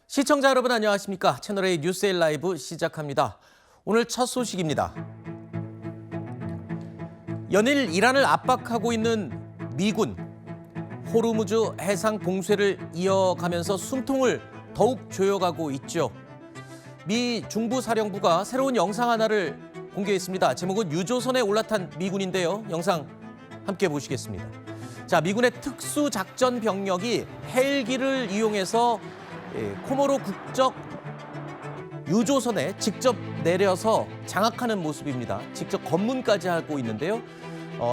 시청자 여러분 안녕하십니까? 채널A 뉴스L 라이브 시작합니다. 오늘 첫 소식입니다. 연일 이란을 압박하고 있는 미군. 호르무즈 해상 봉쇄를 이어가면서 숨통을 더욱 조여가고 있죠. 미 중부사령부가 새로운 영상 하나를 공개했습니다. 제목은 유조선에 올라탄 미군인데요. 영상 함께 보시겠습니다. 자, 미군의 특수작전 병력이 헬기를 이용해서 코모로 국적 유조선에 직접 내려서 장악하는 모습입니다. 직접 검문까지 하고 있는데요.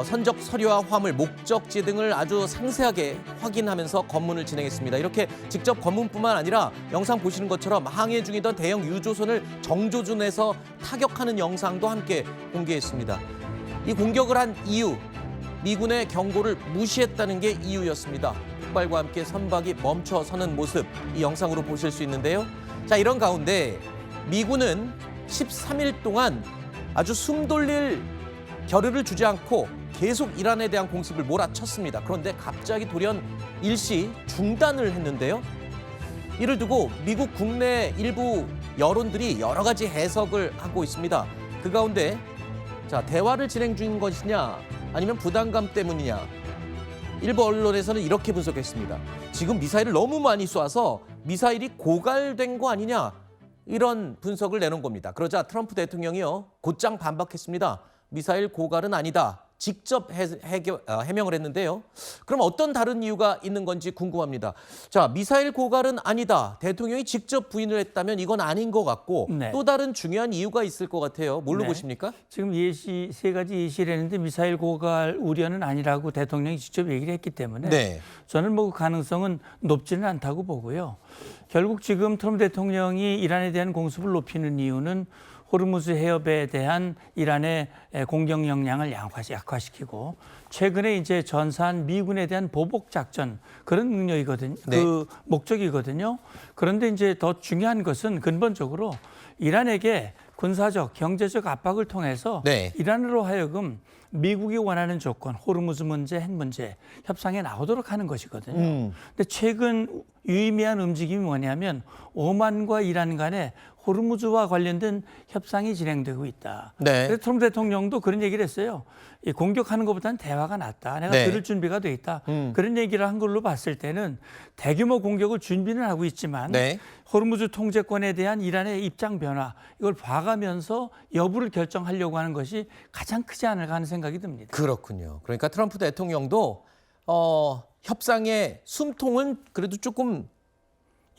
선적 서류와 화물, 목적지 등을 아주 상세하게 확인하면서 검문을 진행했습니다. 이렇게 직접 검문뿐만 아니라 영상 보시는 것처럼 항해 중이던 대형 유조선을 정조준해서 타격하는 영상도 함께 공개했습니다. 이 공격을 한 이유, 미군의 경고를 무시했다는 게 이유였습니다. 폭발과 함께 선박이 멈춰서는 모습, 이 영상으로 보실 수 있는데요. 자, 이런 가운데 미군은 13일 동안 아주 숨 돌릴 겨를을 주지 않고 계속 이란에 대한 공습을 몰아쳤습니다. 그런데 갑자기 돌연 일시 중단을 했는데요. 이를 두고 미국 국내 일부 여론들이 여러 가지 해석을 하고 있습니다. 그 가운데 자, 대화를 진행 중인 것이냐 아니면 부담감 때문이냐. 일부 언론에서는 이렇게 분석했습니다. 지금 미사일을 너무 많이 쏴서 미사일이 고갈된 거 아니냐. 이런 분석을 내놓은 겁니다. 그러자 트럼프 대통령이요, 곧장 반박했습니다. 미사일 고갈은 아니다. 직접 해명을 했는데요. 그럼 어떤 다른 이유가 있는 건지 궁금합니다. 자, 미사일 고갈은 아니다. 대통령이 직접 부인을 했다면 이건 아닌 것 같고 네. 또 다른 중요한 이유가 있을 것 같아요. 뭘로 네. 보십니까? 지금 세 가지 예시를 했는데 미사일 고갈 우려는 아니라고 대통령이 직접 얘기를 했기 때문에 네. 저는 뭐 그 가능성은 높지는 않다고 보고요. 결국 지금 트럼프 대통령이 이란에 대한 공습을 높이는 이유는 호르무즈 해협에 대한 이란의 공격 역량을 약화시키고 최근에 이제 전사한 미군에 대한 보복 작전 그런 능력이거든요. 네. 그 목적이거든요. 그런데 이제 더 중요한 것은 근본적으로 이란에게 군사적, 경제적 압박을 통해서 네. 이란으로 하여금 미국이 원하는 조건, 호르무즈 문제, 핵 문제 협상에 나오도록 하는 것이거든요. 근데 최근 유의미한 움직임이 뭐냐면 오만과 이란 간에 호르무즈와 관련된 협상이 진행되고 있다. 네. 그래서 트럼프 대통령도 그런 얘기를 했어요. 이 공격하는 것보다는 대화가 낫다. 내가 네. 들을 준비가 돼 있다. 그런 얘기를 한 걸로 봤을 때는 대규모 공격을 준비는 하고 있지만 네. 호르무즈 통제권에 대한 이란의 입장 변화 이걸 봐가면서 여부를 결정하려고 하는 것이 가장 크지 않을까 하는 생각이 듭니다. 그렇군요. 그러니까 트럼프 대통령도 협상의 숨통은 그래도 조금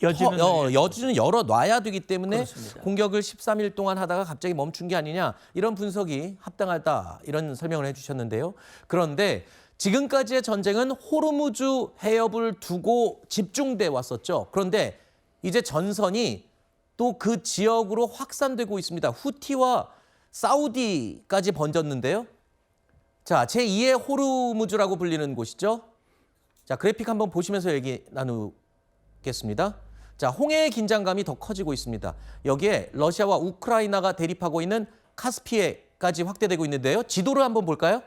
여지는 열어놔야 되기 때문에 그렇습니다. 공격을 13일 동안 하다가 갑자기 멈춘 게 아니냐 이런 분석이 합당하다 이런 설명을 해주셨는데요. 그런데 지금까지의 전쟁은 호르무즈 해협을 두고 집중돼 왔었죠. 그런데 이제 전선이 또 그 지역으로 확산되고 있습니다. 후티와 사우디까지 번졌는데요. 자, 제2의 호르무즈라고 불리는 곳이죠. 자, 그래픽 한번 보시면서 얘기 나누겠습니다. 자, 홍해의 긴장감이 더 커지고 있습니다. 여기에 러시아와 우크라이나가 대립하고 있는 카스피해까지 확대되고 있는데요. 지도를 한번 볼까요?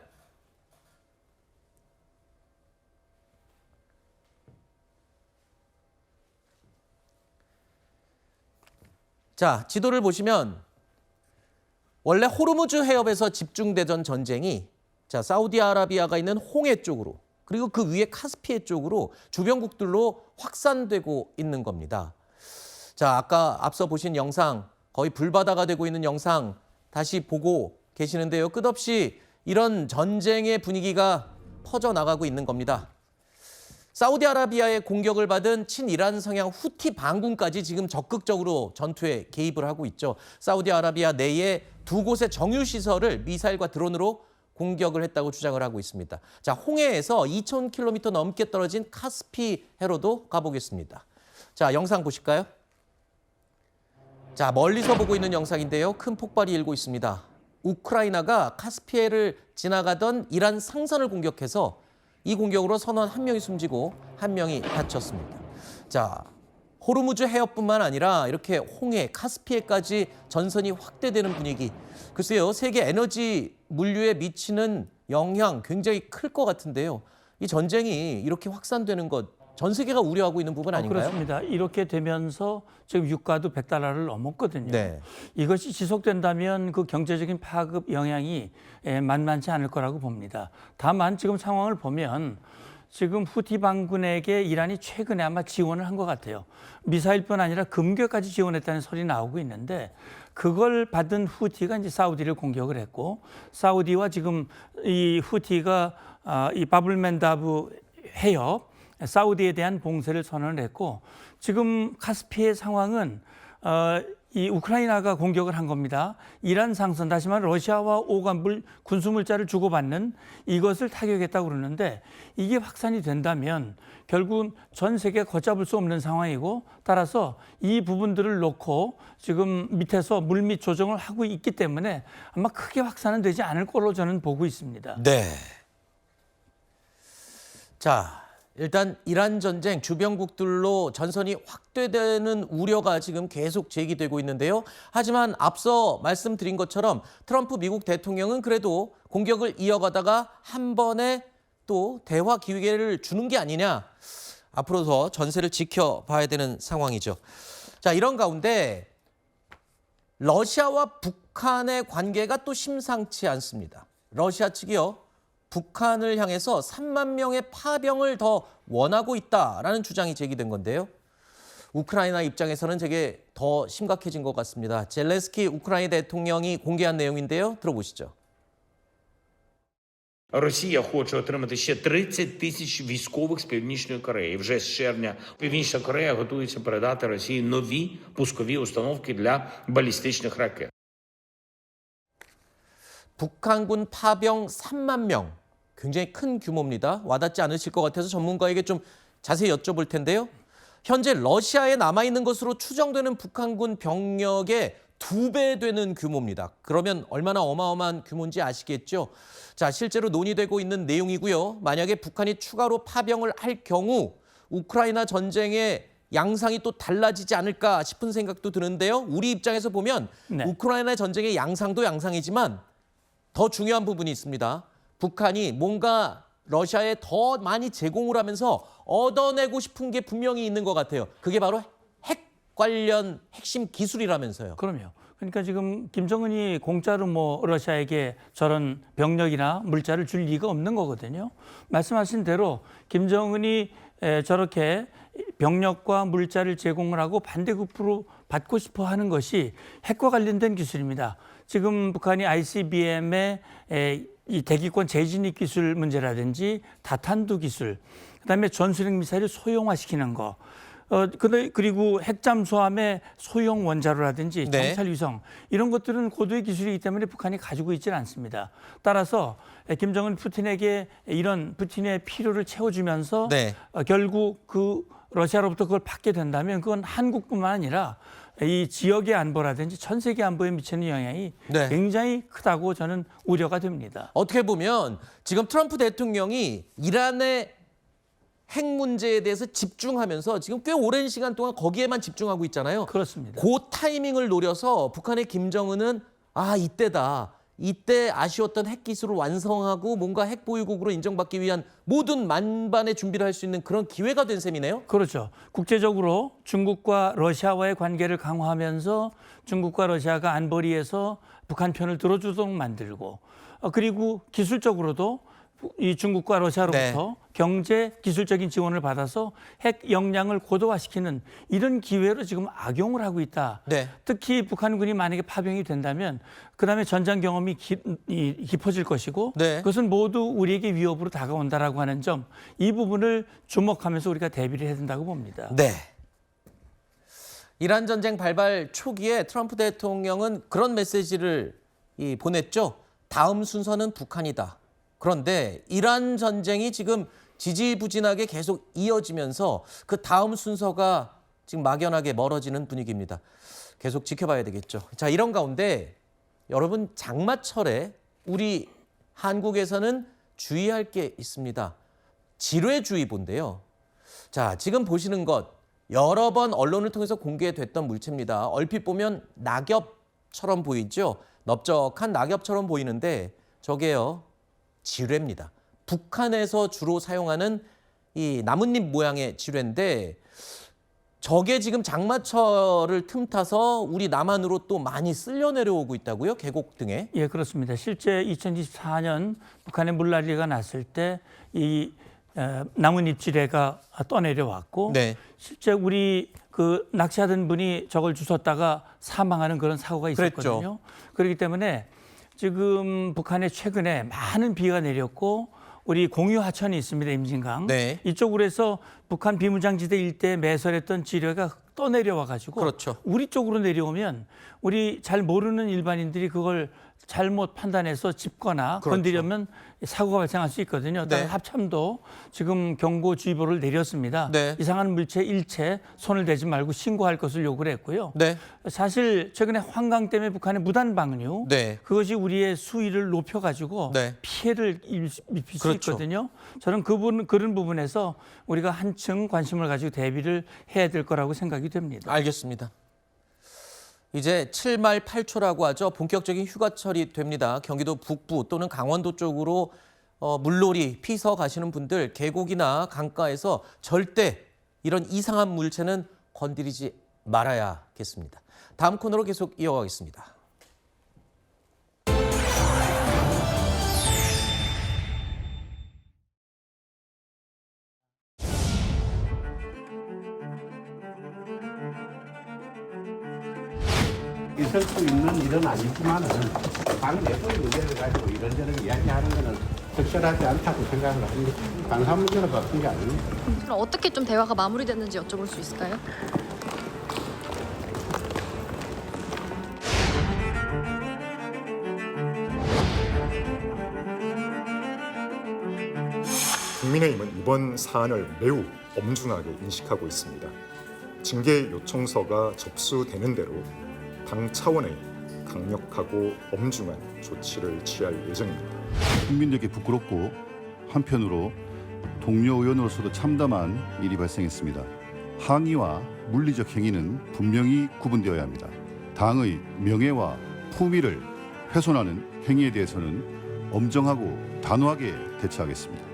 자, 지도를 보시면 원래 호르무즈 해협에서 집중되던 전쟁이 자, 사우디아라비아가 있는 홍해 쪽으로 그리고 그 위에 카스피해 쪽으로 주변국들로 확산되고 있는 겁니다. 자, 아까 앞서 보신 영상, 거의 불바다가 되고 있는 영상 다시 보고 계시는데요. 끝없이 이런 전쟁의 분위기가 퍼져나가고 있는 겁니다. 사우디아라비아의 공격을 받은 친이란 성향 후티 반군까지 지금 적극적으로 전투에 개입을 하고 있죠. 사우디아라비아 내에 두 곳의 정유시설을 미사일과 드론으로 공격을 했다고 주장을 하고 있습니다. 자, 홍해에서 2,000km 넘게 떨어진 카스피해로도 가보겠습니다. 자, 영상 보실까요? 자, 멀리서 보고 있는 영상인데요. 큰 폭발이 일고 있습니다. 우크라이나가 카스피해를 지나가던 이란 상선을 공격해서 이 공격으로 선원 1명이 숨지고 1명이 다쳤습니다. 자, 호르무즈 해협뿐만 아니라 이렇게 홍해, 카스피해까지 전선이 확대되는 분위기. 글쎄요, 세계 에너지 물류에 미치는 영향 굉장히 클 것 같은데요. 이 전쟁이 이렇게 확산되는 것 전 세계가 우려하고 있는 부분 아닌가요? 그렇습니다. 이렇게 되면서 지금 유가도 $100를 넘었거든요. 네. 이것이 지속된다면 그 경제적인 파급 영향이 만만치 않을 거라고 봅니다. 다만 지금 상황을 보면 지금 후티 반군에게 이란이 최근에 아마 지원을 한 것 같아요. 미사일뿐 아니라 금괴까지 지원했다는 소리 나오고 있는데 그걸 받은 후티가 이제 사우디를 공격을 했고 사우디와 지금 이 후티가 이 바블맨다브 해협 사우디에 대한 봉쇄를 선언을 했고 지금 카스피의 상황은 이 우크라이나가 공격을 한 겁니다. 이란 상선, 다시 말해 러시아와 오간 군수물자를 주고받는 이것을 타격했다고 그러는데 이게 확산이 된다면 결국 전 세계 걷잡을 수 없는 상황이고 따라서 이 부분들을 놓고 지금 밑에서 물밑 조정을 하고 있기 때문에 아마 크게 확산은 되지 않을 거로 저는 보고 있습니다. 네. 자, 일단 이란 전쟁 주변국들로 전선이 확대되는 우려가 지금 계속 제기되고 있는데요. 하지만 앞서 말씀드린 것처럼 트럼프 미국 대통령은 그래도 공격을 이어가다가 한 번에 또 대화 기회를 주는 게 아니냐. 앞으로 더 전세를 지켜봐야 되는 상황이죠. 자, 이런 가운데 러시아와 북한의 관계가 또 심상치 않습니다. 러시아 측이요. 북한을 향해서 3만 명의 파병을 더 원하고 있다라는 주장이 제기된 건데요. 우크라이나 입장에서는 되게 더 심각해진 것 같습니다. 젤렌스키 우크라이나 대통령이 공개한 내용인데요. 들어보시죠. Росія хоче отримати ще 30 тисяч військових з Північної Кореї. Вже з червня Північна Корея готується передати Росії нові пускові установки для балістичних ракет. 북한군 파병 3만 명. 굉장히 큰 규모입니다. 와닿지 않으실 것 같아서 전문가에게 좀 자세히 여쭤볼 텐데요. 현재 러시아에 남아있는 것으로 추정되는 북한군 병력의 2배 되는 규모입니다. 그러면 얼마나 어마어마한 규모인지 아시겠죠? 자, 실제로 논의되고 있는 내용이고요. 만약에 북한이 추가로 파병을 할 경우 우크라이나 전쟁의 양상이 또 달라지지 않을까 싶은 생각도 드는데요. 우리 입장에서 보면 네. 우크라이나 전쟁의 양상도 양상이지만 더 중요한 부분이 있습니다. 북한이 뭔가 러시아에 더 많이 제공을 하면서 얻어내고 싶은 게 분명히 있는 것 같아요. 그게 바로 핵 관련 핵심 기술이라면서요. 그럼요. 그러니까 지금 김정은이 공짜로 뭐 러시아에게 저런 병력이나 물자를 줄 리가 없는 거거든요. 말씀하신 대로 김정은이 저렇게 병력과 물자를 제공을 하고 반대급부로 받고 싶어 하는 것이 핵과 관련된 기술입니다. 지금 북한이 ICBM의 이 대기권 재진입 기술 문제라든지 다탄두 기술, 그다음에 전술핵 미사일을 소형화시키는 거, 그리고 핵잠수함의 소형 원자로라든지 네. 정찰 위성 이런 것들은 고도의 기술이기 때문에 북한이 가지고 있지는 않습니다. 따라서 김정은 푸틴에게 이런 푸틴의 필요를 채워주면서 네. 결국 그 러시아로부터 그걸 받게 된다면 그건 한국뿐만 아니라 이 지역의 안보라든지 전 세계 안보에 미치는 영향이 네. 굉장히 크다고 저는 우려가 됩니다. 어떻게 보면 지금 트럼프 대통령이 이란의 핵 문제에 대해서 집중하면서 지금 꽤 오랜 시간 동안 거기에만 집중하고 있잖아요. 그렇습니다. 그 타이밍을 노려서 북한의 김정은은 이때다. 이때 아쉬웠던 핵 기술을 완성하고 뭔가 핵 보유국으로 인정받기 위한 모든 만반의 준비를 할 수 있는 그런 기회가 된 셈이네요. 그렇죠. 국제적으로 중국과 러시아와의 관계를 강화하면서 중국과 러시아가 안보리에서 북한 편을 들어주도록 만들고 그리고 기술적으로도 이 중국과 러시아로부터 경제 기술적인 지원을 받아서 핵 역량을 고도화시키는 이런 기회로 지금 악용을 하고 있다. 네. 특히 북한군이 만약에 파병이 된다면 그다음에 전장 경험이 깊어질 것이고 네. 그것은 모두 우리에게 위협으로 다가온다라고 하는 점, 이 부분을 주목하면서 우리가 대비를 해야 된다고 봅니다. 네. 이란 전쟁 발발 초기에 트럼프 대통령은 그런 메시지를 보냈죠. 다음 순서는 북한이다. 그런데 이란 전쟁이 지금 지지부진하게 계속 이어지면서 그 다음 순서가 지금 막연하게 멀어지는 분위기입니다. 계속 지켜봐야 되겠죠. 자, 이런 가운데 여러분 장마철에 우리 한국에서는 주의할 게 있습니다. 질회주의보인데요. 자, 지금 보시는 것 여러 번 언론을 통해서 공개됐던 물체입니다. 얼핏 보면 낙엽처럼 보이죠. 넓적한 낙엽처럼 보이는데 저게요. 질회입니다. 북한에서 주로 사용하는 이 나뭇잎 모양의 지뢰인데 저게 지금 장마철을 틈타서 우리 남한으로 또 많이 쓸려 내려오고 있다고요? 계곡 등에? 예, 그렇습니다. 실제 2024년 북한에 물난리가 났을 때 이 나뭇잎 지뢰가 떠내려왔고 네. 실제 우리 그 낚시하던 분이 저걸 주웠다가 사망하는 그런 사고가 있었거든요. 그랬죠. 그렇기 때문에 지금 북한에 최근에 많은 비가 내렸고 우리 공유 하천이 있습니다. 임진강. 네. 이쪽으로 해서 북한 비무장지대 일대에 매설했던 지뢰가 떠내려와 가지고 그렇죠. 우리 쪽으로 내려오면 우리 잘 모르는 일반인들이 그걸 잘못 판단해서 짚거나 그렇죠. 건드리면 사고가 발생할 수 있거든요. 네. 따라서 합참도 지금 경고주의보를 내렸습니다. 네. 이상한 물체 일체 손을 대지 말고 신고할 것을 요구를 했고요. 네. 사실 최근에 환강 때문에 북한의 무단 방류 네. 그것이 우리의 수위를 높여가지고 네. 피해를 입힐 수 그렇죠. 있거든요. 저는 그런 부분에서 우리가 한층 관심을 가지고 대비를 해야 될 거라고 생각이 됩니다. 알겠습니다. 이제 7말 8초라고 하죠. 본격적인 휴가철이 됩니다. 경기도 북부 또는 강원도 쪽으로 물놀이, 피서 가시는 분들 계곡이나 강가에서 절대 이런 이상한 물체는 건드리지 말아야겠습니다. 다음 코너로 계속 이어가겠습니다. 있을 수 있는 일은 아니지만은 당 내부의 문제를 가지고 이런저런 이야기하는 것은 적절하지 않다고 생각을 합니다. 당사 문제는 바쁜 게 아닙니다. 그럼 어떻게 좀 대화가 마무리됐는지 여쭤볼 수 있을까요? 국민의힘은 이번 사안을 매우 엄중하게 인식하고 있습니다. 징계 요청서가 접수되는 대로 당 차원의 강력하고 엄중한 조치를 취할 예정입니다. 국민에게 부끄럽고 한편으로 동료 의원으로서도 참담한 일이 발생했습니다. 항의와 물리적 행위는 분명히 구분되어야 합니다. 당의 명예와 품위를 훼손하는 행위에 대해서는 엄정하고 단호하게 대처하겠습니다.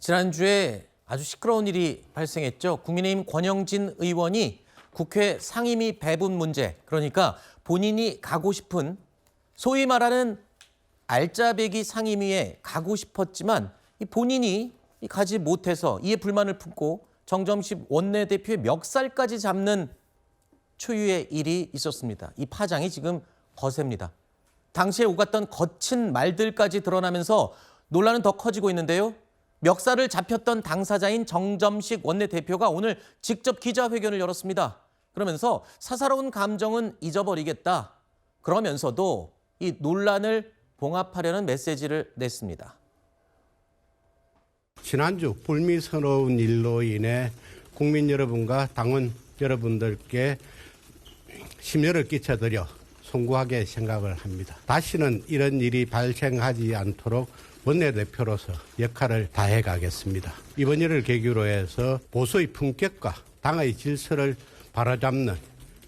지난주에 아주 시끄러운 일이 발생했죠. 국민의힘 권영진 의원이 국회 상임위 배분 문제, 그러니까 본인이 가고 싶은 소위 말하는 알짜배기 상임위에 가고 싶었지만 본인이 가지 못해서 이에 불만을 품고 정점식 원내대표의 멱살까지 잡는 초유의 일이 있었습니다. 이 파장이 지금 거셉니다. 당시에 오갔던 거친 말들까지 드러나면서 논란은 더 커지고 있는데요. 멱살을 잡혔던 당사자인 정점식 원내대표가 오늘 직접 기자회견을 열었습니다. 그러면서 사사로운 감정은 잊어버리겠다. 그러면서도 이 논란을 봉합하려는 메시지를 냈습니다. 지난주 불미스러운 일로 인해 국민 여러분과 당원 여러분들께 심려를 끼쳐드려 송구하게 생각을 합니다. 다시는 이런 일이 발생하지 않도록 원내대표로서 역할을 다해 가겠습니다. 이번 일을 계기로 해서 보수의 품격과 당의 질서를 바로잡는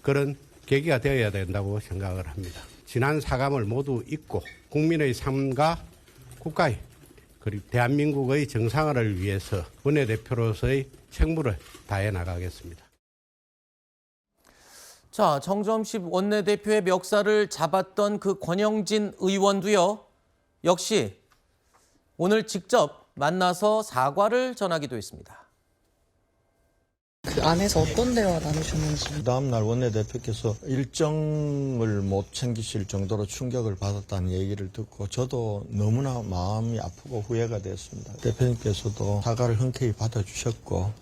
그런 계기가 되어야 된다고 생각을 합니다. 지난 사감을 모두 잊고 국민의 삶과 국가의 그리고 대한민국의 정상화를 위해서 원내대표로서의 책무를 다해 나가겠습니다. 자, 정점식 원내대표의 멱살을 잡았던 그 권영진 의원도요. 역시 오늘 직접 만나서 사과를 전하기도 했습니다. 그 안에서 어떤 대화 나누셨는지. 다음날 원내대표께서 일정을 못 챙기실 정도로 충격을 받았다는 얘기를 듣고 저도 너무나 마음이 아프고 후회가 됐습니다. 대표님께서도 사과를 흔쾌히 받아주셨고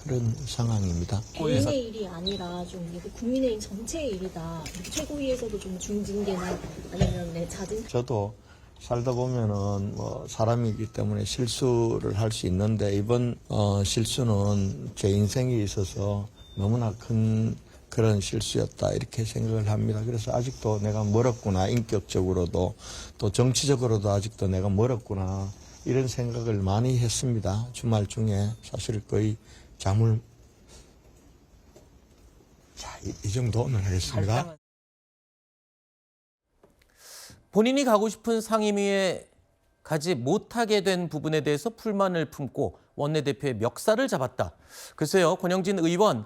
그런 상황입니다. 개인의 일이 아니라 좀 이게 국민의힘 전체의 일이다. 최고위에서도 좀 중징계나 아니면 잦은. 저도 살다 보면은 사람이기 때문에 실수를 할 수 있는데 이번 실수는 제 인생에 있어서 너무나 큰 그런 실수였다 이렇게 생각을 합니다. 그래서 아직도 내가 멀었구나, 인격적으로도 또 정치적으로도 아직도 내가 멀었구나 이런 생각을 많이 했습니다. 주말 중에 사실 거의 잠을 자, 이 정도는 하겠습니다. 본인이 가고 싶은 상임위에 가지 못하게 된 부분에 대해서 불만을 품고 원내대표의 멱살을 잡았다. 글쎄요, 권영진 의원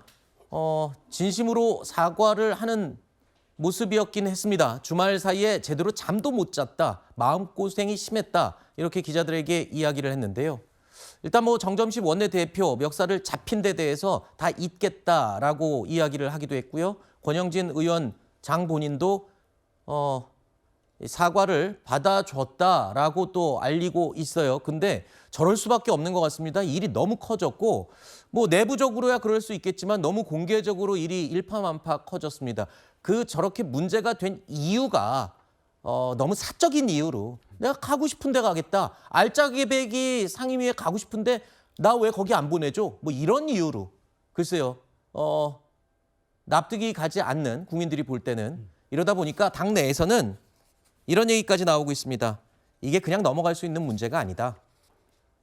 진심으로 사과를 하는 모습이었긴 했습니다. 주말 사이에 제대로 잠도 못 잤다. 마음고생이 심했다. 이렇게 기자들에게 이야기를 했는데요. 일단 정점식 원내대표 멱살을 잡힌 데 대해서 다 잊겠다라고 이야기를 하기도 했고요. 권영진 의원 장 본인도 사과를 받아줬다라고 또 알리고 있어요. 근데 저럴 수밖에 없는 것 같습니다. 일이 너무 커졌고 내부적으로야 그럴 수 있겠지만 너무 공개적으로 일이 일파만파 커졌습니다. 저렇게 문제가 된 이유가 너무 사적인 이유로 내가 가고 싶은 데 가겠다. 알짜배기 상임위에 가고 싶은데 나 왜 거기 안 보내줘? 이런 이유로. 글쎄요. 납득이 가지 않는 국민들이 볼 때는 이러다 보니까 당내에서는 이런 얘기까지 나오고 있습니다. 이게 그냥 넘어갈 수 있는 문제가 아니다.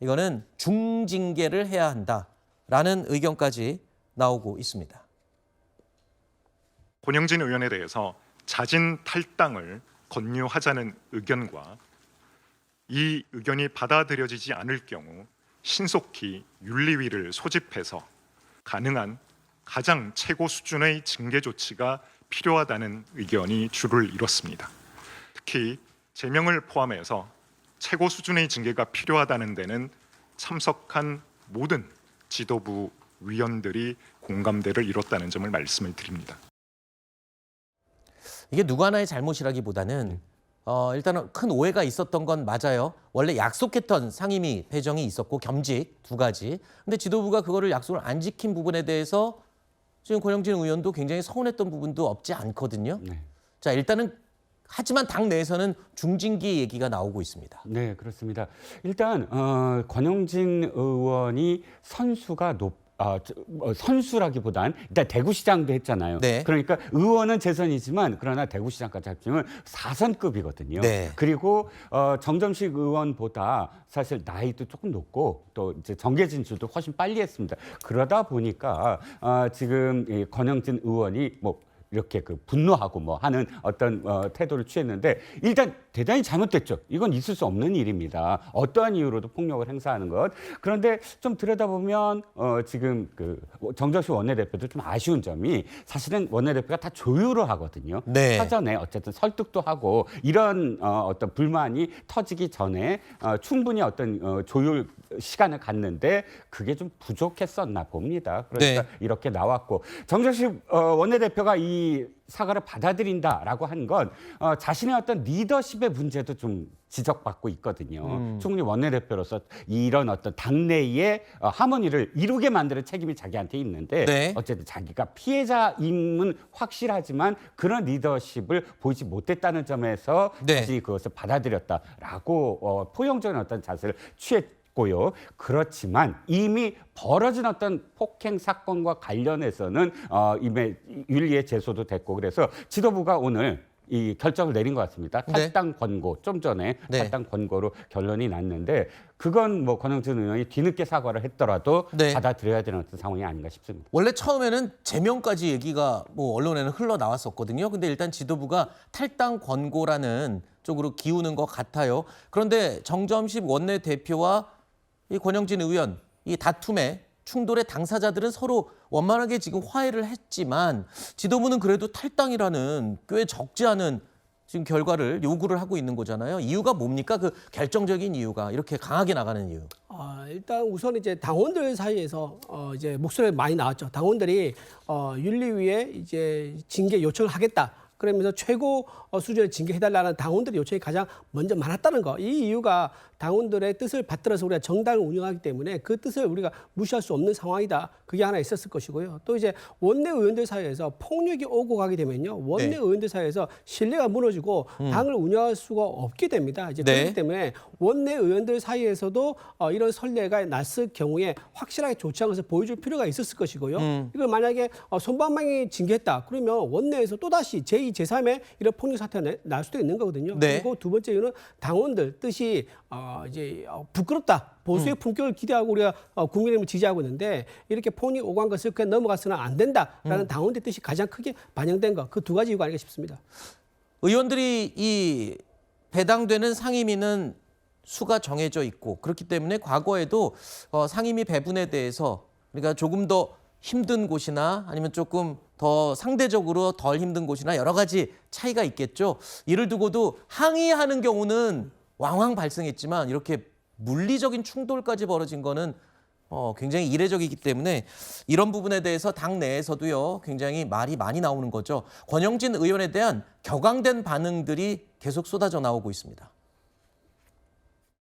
이거는 중징계를 해야 한다라는 의견까지 나오고 있습니다. 권영진 의원에 대해서 자진 탈당을 권유하자는 의견과 이 의견이 받아들여지지 않을 경우 신속히 윤리위를 소집해서 가능한 가장 최고 수준의 징계 조치가 필요하다는 의견이 주를 이뤘습니다. 특히 제명을 포함해서 최고 수준의 징계가 필요하다는 데는 참석한 모든 지도부 위원들이 공감대를 이뤘다는 점을 말씀을 드립니다. 이게 누구 하나의 잘못이라기보다는 일단은 큰 오해가 있었던 건 맞아요. 원래 약속했던 상임위 배정이 있었고 겸직 두 가지. 근데 지도부가 그거를 약속을 안 지킨 부분에 대해서 지금 권영진 의원도 굉장히 서운했던 부분도 없지 않거든요. 네. 자, 일단은 하지만 당 내에서는 중징계 얘기가 나오고 있습니다. 네, 그렇습니다. 일단 권영진 의원이 선수라기보단 일단 대구시장도 했잖아요. 네. 그러니까 의원은 재선이지만 그러나 대구시장까지 합치면 4선급이거든요. 네. 그리고 정점식 의원보다 사실 나이도 조금 높고 또 이제 정계 진출도 훨씬 빨리 했습니다. 그러다 보니까 지금 이 권영진 의원이 이렇게 분노하고 하는 어떤 태도를 취했는데 일단 대단히 잘못됐죠. 이건 있을 수 없는 일입니다. 어떠한 이유로도 폭력을 행사하는 것. 그런데 좀 들여다보면 지금 정점식 원내대표도 좀 아쉬운 점이 사실은 원내대표가 다 조율을 하거든요. 네. 사전에 어쨌든 설득도 하고 이런 어떤 불만이 터지기 전에 충분히 어떤 조율 시간을 갖는데 그게 좀 부족했었나 봅니다. 그러니까 네. 이렇게 나왔고 정점식 원내대표가 이 사과를 받아들인다라고 한 건 자신의 어떤 리더십의 문제도 좀 지적받고 있거든요. 충분히 원내대표로서 이런 어떤 당내의 하모니를 이루게 만드는 책임이 자기한테 있는데 네. 어쨌든 자기가 피해자임은 확실하지만 그런 리더십을 보이지 못했다는 점에서 네. 다시 그것을 받아들였다라고 포용적인 어떤 자세를 취했고요. 그렇지만 이미 벌어진 어떤 폭행 사건과 관련해서는 이미 윤리에 제소도 됐고 그래서 지도부가 오늘 이 결정을 내린 것 같습니다. 탈당 권고, 좀 전에 네. 탈당 권고로 결론이 났는데 그건 권영진 의원이 뒤늦게 사과를 했더라도 네. 받아들여야 되는 어떤 상황이 아닌가 싶습니다. 원래 처음에는 제명까지 얘기가 언론에는 흘러나왔었거든요. 근데 일단 지도부가 탈당 권고라는 쪽으로 기우는 것 같아요. 그런데 정점식 원내대표와 이 권영진 의원 이 다툼의 충돌의 당사자들은 서로 원만하게 지금 화해를 했지만 지도부는 그래도 탈당이라는 꽤 적지 않은 지금 결과를 요구를 하고 있는 거잖아요. 이유가 뭡니까? 그 결정적인 이유가 이렇게 강하게 나가는 이유. 일단 우선 이제 당원들 사이에서 이제 목소리가 많이 나왔죠. 당원들이 윤리위에 이제 징계 요청을 하겠다. 그러면서 최고 수준의 징계해달라는 당원들의 요청이 가장 먼저 많았다는 거. 이 이유가 당원들의 뜻을 받들어서 우리가 정당을 운영하기 때문에 그 뜻을 우리가 무시할 수 없는 상황이다. 그게 하나 있었을 것이고요. 또 이제 원내 의원들 사이에서 폭력이 오고 가게 되면요. 원내 네. 의원들 사이에서 신뢰가 무너지고 당을 운영할 수가 없게 됩니다. 이제 네. 그렇기 때문에 원내 의원들 사이에서도 이런 선례가 났을 경우에 확실하게 조치한 것을 보여줄 필요가 있었을 것이고요. 이걸 만약에 손방망이 징계했다. 그러면 원내에서 또다시 제2, 제3의 이런 폭력 사태가 날 수도 있는 거거든요. 네. 그리고 두 번째 이유는 당원들 뜻이 부끄럽다. 보수의 품격을 기대하고 우리가 국민의힘을 지지하고 있는데 이렇게 폰이 오간 것을 그냥 넘어가서는 안 된다라는 당원들의 뜻이 가장 크게 반영된 것. 그 두 가지 이유가 아닐까 싶습니다. 의원들이 이 배당되는 상임위는 수가 정해져 있고 그렇기 때문에 과거에도 상임위 배분에 대해서 그러니까 조금 더 힘든 곳이나 아니면 조금 더 상대적으로 덜 힘든 곳이나 여러 가지 차이가 있겠죠. 이를 두고도 항의하는 경우는 왕왕 발생했지만 이렇게 물리적인 충돌까지 벌어진 거는 굉장히 이례적이기 때문에 이런 부분에 대해서 당 내에서도요 굉장히 말이 많이 나오는 거죠. 권영진 의원에 대한 격앙된 반응들이 계속 쏟아져 나오고 있습니다.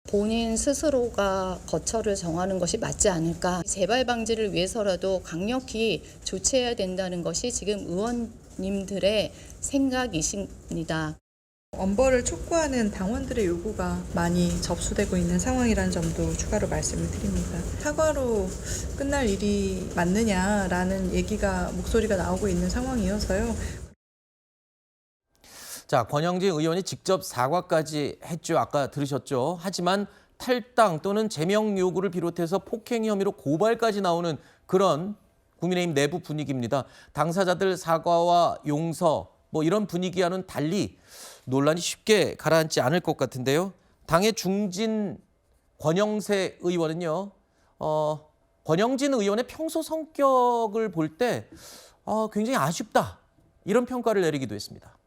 본인 스스로가 거처를 정하는 것이 맞지 않을까. 재발 방지를 위해서라도 강력히 조치해야 된다는 것이 지금 의원님들의 생각이십니다. 엄벌을 촉구하는 당원들의 요구가 많이 접수되고 있는 상황이라는 점도 추가로 말씀을 드립니다. 사과로 끝날 일이 맞느냐라는 목소리가 나오고 있는 상황이어서요. 자, 권영진 의원이 직접 사과까지 했죠. 아까 들으셨죠. 하지만 탈당 또는 제명 요구를 비롯해서 폭행 혐의로 고발까지 나오는 그런 국민의힘 내부 분위기입니다. 당사자들 사과와 용서 뭐 이런 분위기와는 달리 논란이 쉽게 가라앉지 않을 것 같은데요. 당의 중진 권영세 의원은요. 권영진 의원의 평소 성격을 볼 때 굉장히 아쉽다. 이런 평가를 내리기도 했습니다.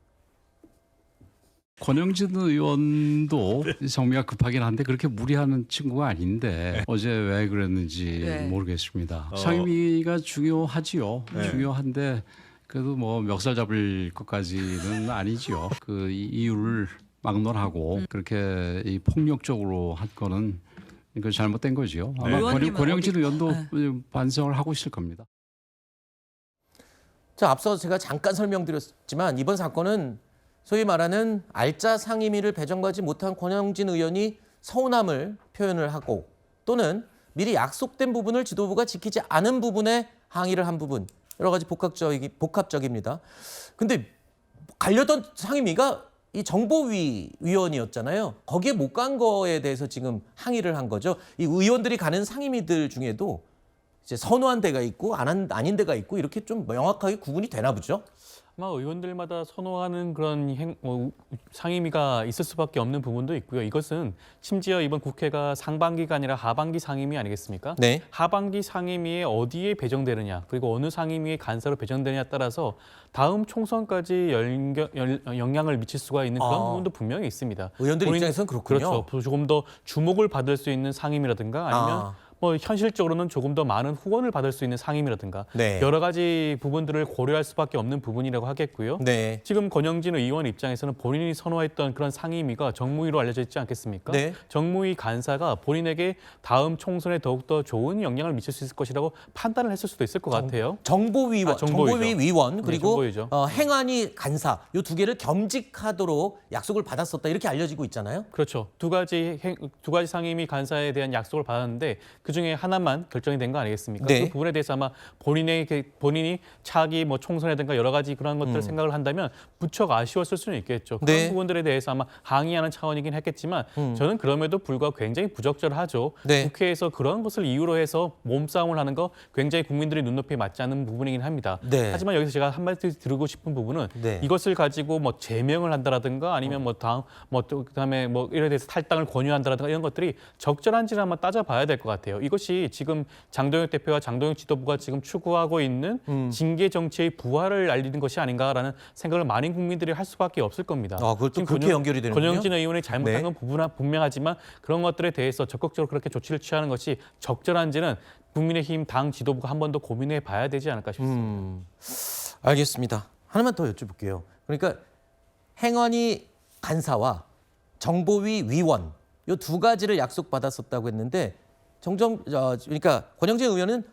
권영진 의원도 성미가 급하긴 한데 그렇게 무리하는 친구가 아닌데 어제 왜 그랬는지 모르겠습니다. 상임위가 중요하지요. 중요한데 그래도 뭐 멱살 잡을 것까지는 아니지요. 그 이유를 막론하고 그렇게 이 폭력적으로 한 거는 이거 잘못된 거지요. 아마 권영진 의원도 반성을 하고 있을 겁니다. 자, 앞서 제가 잠깐 설명드렸지만 이번 사건은 소위 말하는 알짜 상임위를 배정받지 못한 권영진 의원이 서운함을 표현을 하고 또는 미리 약속된 부분을 지도부가 지키지 않은 부분에 항의를 한 부분 여러 가지 복합적입니다. 근데 가려던 상임위가 이 정보위 위원이었잖아요. 거기에 못 간 거에 대해서 지금 항의를 한 거죠. 이 의원들이 가는 상임위들 중에도 이제 선호한 데가 있고 아닌 데가 있고 이렇게 좀 명확하게 구분이 되나 보죠. 아마 의원들마다 선호하는 그런 상임위가 있을 수밖에 없는 부분도 있고요. 이것은 심지어 이번 국회가 상반기가 아니라 하반기 상임위 아니겠습니까? 네. 하반기 상임위에 어디에 배정되느냐 그리고 어느 상임위에 간사로 배정되느냐에 따라서 다음 총선까지 영향을 미칠 수가 있는 그런 부분도 분명히 있습니다. 의원들 입장에서는 그렇군요. 그렇죠. 조금 더 주목을 받을 수 있는 상임이라든가 아니면 뭐 현실적으로는 조금 더 많은 후원을 받을 수 있는 상임이라든가 여러 가지 부분들을 고려할 수밖에 없는 부분이라고 하겠고요. 지금 권영진 의원 입장에서는 본인이 선호했던 그런 상임위가 정무위로 알려져 있지 않겠습니까? 정무위 간사가 본인에게 다음 총선에 더욱더 좋은 영향을 미칠 수 있을 것이라고 판단을 했을 수도 있을 것 같아요. 정보위 위원 그리고 행안위 간사 이 두 개를 겸직하도록 약속을 받았었다 이렇게 알려지고 있잖아요. 그렇죠. 두 가지 상임위 간사에 대한 약속을 받았는데 그중에 하나만 결정이 된 거 아니겠습니까? 그 부분에 대해서 아마 본인이 차기 뭐 총선이라든가 여러 가지 그런 것들을 생각을 한다면 무척 아쉬웠을 수는 있겠죠. 그런 부분들에 대해서 아마 항의하는 차원이긴 했겠지만 저는 그럼에도 불구하고 굉장히 부적절하죠. 국회에서 그런 것을 이유로 해서 몸싸움을 하는 거 굉장히 국민들의 눈높이에 맞지 않는 부분이긴 합니다. 하지만 여기서 제가 한마디 드리고 싶은 부분은 이것을 가지고 뭐 제명을 한다라든가 아니면 그다음에 뭐 이래 대해서 탈당을 권유한다라든가 이런 것들이 적절한지를 한번 따져봐야 될 것 같아요. 이것이 지금 장동혁 대표와 장동혁 지도부가 지금 추구하고 있는 징계 정치의 부활을 알리는 것이 아닌가라는 생각을 많은 국민들이 할 수밖에 없을 겁니다. 그것도 그렇게 연결이 되는군요. 권영진 의원이 잘못한 건 분명하지만 그런 것들에 대해서 적극적으로 그렇게 조치를 취하는 것이 적절한지는 국민의힘 당 지도부가 한 번 더 고민해 봐야 되지 않을까 싶습니다. 알겠습니다. 하나만 더 여쭤볼게요. 그러니까 행안위 간사와 정보위 위원 이 두 가지를 약속받았었다고 했는데 그러니까 권영진 의원은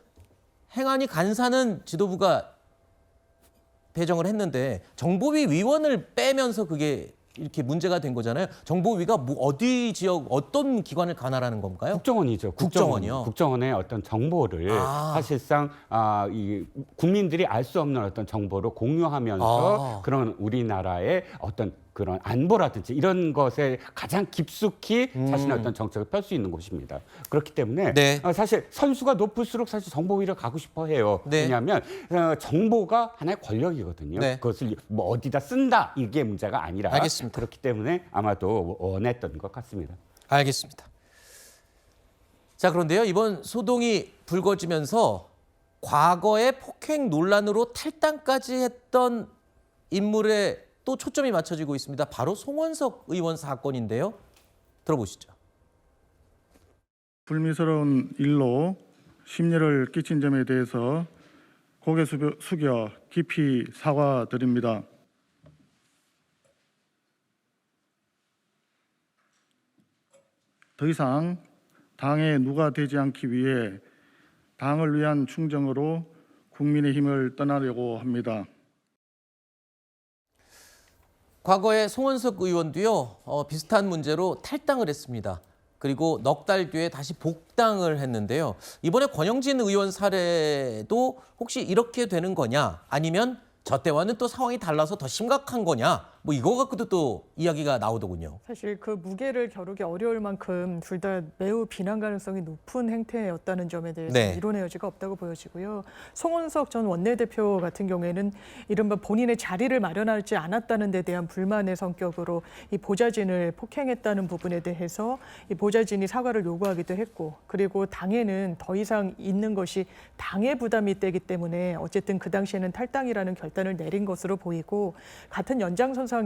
행안위 간사는 지도부가 배정을 했는데 정보위 위원을 빼면서 그게 이렇게 문제가 된 거잖아요. 정보위가 어디 지역 어떤 기관을 관할하는 건가요? 국정원이죠. 국정원이요. 국정원의 어떤 정보를 사실상 이 국민들이 알 수 없는 어떤 정보를 공유하면서 그런 우리나라의 어떤 그런 안보라든지 이런 것에 가장 깊숙이 자신의 어떤 정책을 펼 수 있는 곳입니다. 그렇기 때문에 네. 사실 선수가 높을수록 사실 정보위를 가고 싶어 해요. 네. 왜냐하면 정보가 하나의 권력이거든요. 네. 그것을 뭐 어디다 쓴다 이게 문제가 아니라 알겠습니다. 그렇기 때문에 아마도 원했던 것 같습니다. 알겠습니다. 자, 그런데요. 이번 소동이 불거지면서 과거의 폭행 논란으로 탈당까지 했던 인물에 또 초점이 맞춰지고 있습니다. 바로 송원석 의원 사건인데요. 들어보시죠. 불미스러운 일로 심려를 끼친 점에 대해서 고개 숙여 깊이 사과드립니다. 더 이상 당의 누가 되지 않기 위해 당을 위한 충정으로 국민의힘을 떠나려고 합니다. 과거에 송원석 의원도요. 비슷한 문제로 탈당을 했습니다. 그리고 넉 달 뒤에 다시 복당을 했는데요. 이번에 권영진 의원 사례도 혹시 이렇게 되는 거냐, 아니면 저 때와는 또 상황이 달라서 더 심각한 거냐, 뭐 이거 갖고도 또 이야기가 나오더군요. 사실 그 무게를 겨루기 어려울 만큼 둘 다 매우 비난 가능성이 높은 행태였다는 점에 대해서 네. 이론의 여지가 없다고 보여지고요. 송원석 전 원내대표 같은 경우에는 이른바 본인의 자리를 마련하지 않았다는 데 대한 불만의 성격으로 이 보좌진을 폭행했다는 부분에 대해서 이 보좌진이 사과를 요구하기도 했고, 그리고 당에는 더 이상 있는 것이 당의 부담이 되기 때문에 어쨌든 그 당시에는 탈당이라는 결단을 내린 것으로 보이고, 같은 연장선상에서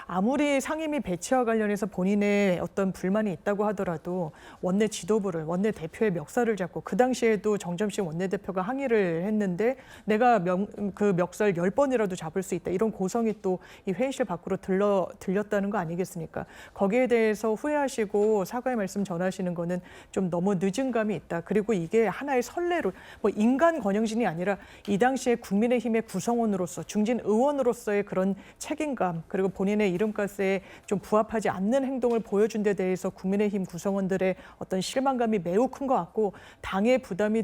아무리 상임위 배치와 관련해서 본인의 어떤 불만이 있다고 하더라도 원내 지도부를, 원내 대표의 멱살을 잡고, 그 당시에도 정점식 원내대표가 항의를 했는데 내가 그 멱살 10번이라도 잡을 수 있다, 이런 고성이 또 이 회의실 밖으로 들렸다는 거 아니겠습니까? 거기에 대해서 후회하시고 사과의 말씀 전하시는 거는 좀 너무 늦은 감이 있다. 그리고 이게 하나의 선례로, 뭐 인간 권영진이 아니라 이 당시에 국민의힘의 구성원으로서, 중진 의원으로서의 그런 책임감, 그리고 본인의 이름값에 좀 부합하지 않는 행동을 보여준 데 대해서 국민의힘 구성원들의 어떤 실망감이 매우 큰 것 같고, 당의 부담이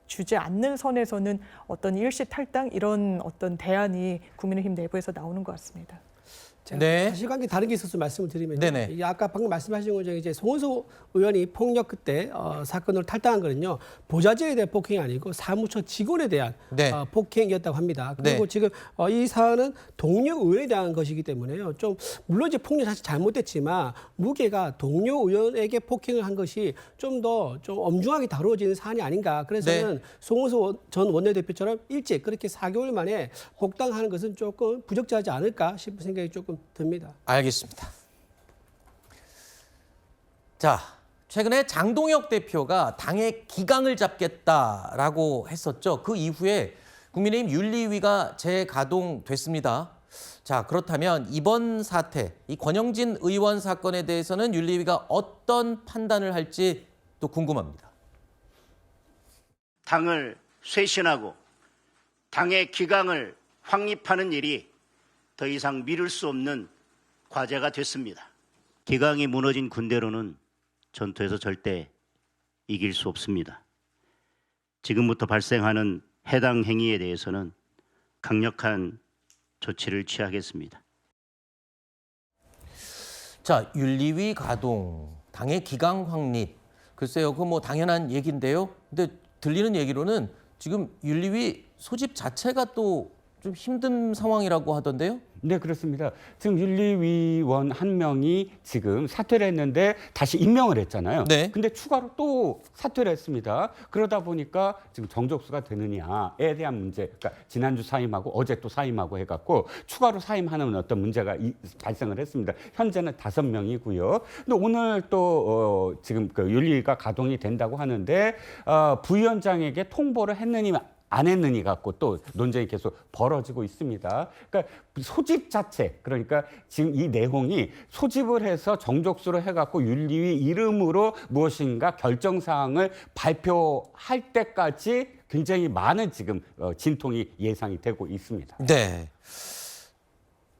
주지 않는 선에서는 어떤 일시 탈당, 이런 어떤 대안이 국민의힘 내부에서 나오는 것 같습니다. 네. 사실관계 다른 게 있어서 말씀을 드리면, 네네. 이게 아까 방금 말씀하신 것처럼 이제 송원석 의원이 폭력 그때 사건으로 탈당한 거는요, 보좌진에 대한 폭행이 아니고 사무처 직원에 대한 네. 폭행이었다고 합니다. 그리고 네. 지금 이 사안은 동료 의원에 대한 것이기 때문에요. 좀 물론 이제 폭력 사실 잘못됐지만 무게가 동료 의원에게 폭행을 한 것이 좀 더 좀 엄중하게 다루어지는 사안이 아닌가. 그래서 저는 네. 송원석 전 원내대표처럼 일찍 그렇게 4개월 만에 복당하는 것은 조금 부적절하지 않을까 싶은 생각이 조금 듭니다. 알겠습니다. 자, 최근에 장동혁 대표가 당의 기강을 잡겠다라고 했었죠. 그 이후에 국민의힘 윤리위가 재가동됐습니다. 자, 그렇다면 이번 사태, 이 권영진 의원 사건에 대해서는 윤리위가 어떤 판단을 할지 또 궁금합니다. 당을 쇄신하고 당의 기강을 확립하는 일이 더 이상 미룰 수 없는 과제가 됐습니다. 기강이 무너진 군대로는 전투에서 절대 이길 수 없습니다. 지금부터 발생하는 해당 행위에 대해서는 강력한 조치를 취하겠습니다. 자, 윤리위 가동, 당의 기강 확립. 글쎄요, 그거 뭐 당연한 얘기인데요. 근데 들리는 얘기로는 지금 윤리위 소집 자체가 또 좀 힘든 상황이라고 하던데요? 네, 그렇습니다. 지금 윤리위원 한 명이 지금 사퇴를 했는데 다시 임명을 했잖아요. 네. 근데 추가로 또 사퇴를 했습니다. 그러다 보니까 지금 정족수가 되느냐에 대한 문제, 그러니까 지난주 사임하고 어제 또 사임하고 해갖고 추가로 사임하는 어떤 문제가 발생을 했습니다. 현재는 5명이고요. 근데 오늘 또 지금 그 윤리위가 가동이 된다고 하는데 부위원장에게 통보를 했느냐 안 했느니 갖고 또 논쟁이 계속 벌어지고 있습니다. 그러니까 소집 자체, 그러니까 지금 이 내용이 소집을 해서 정족수로 해갖고 윤리위 이름으로 무엇인가 결정사항을 발표할 때까지 굉장히 많은 지금 진통이 예상이 되고 있습니다. 네.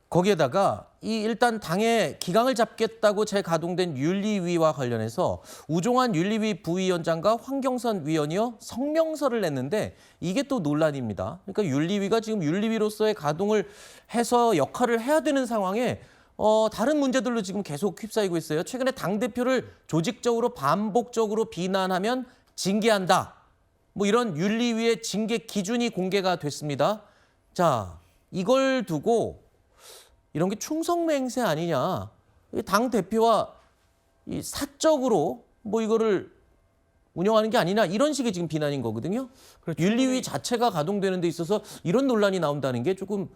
거기에다가 이 일단 당의 기강을 잡겠다고 재가동된 윤리위와 관련해서 우종환 윤리위 부위원장과 황경선 위원이요 성명서를 냈는데 이게 또 논란입니다. 그러니까 윤리위가 지금 윤리위로서의 가동을 해서 역할을 해야 되는 상황에 다른 문제들로 지금 계속 휩싸이고 있어요. 최근에 당대표를 조직적으로 반복적으로 비난하면 징계한다. 뭐 이런 윤리위의 징계 기준이 공개가 됐습니다. 자, 이걸 두고 이런 게 충성맹세 아니냐. 당대표와 이 사적으로 뭐 이거를 운영하는 게 아니냐 이런 식의 지금 비난인 거거든요. 그렇죠. 윤리위 자체가 가동되는 데 있어서 이런 논란이 나온다는 게 조금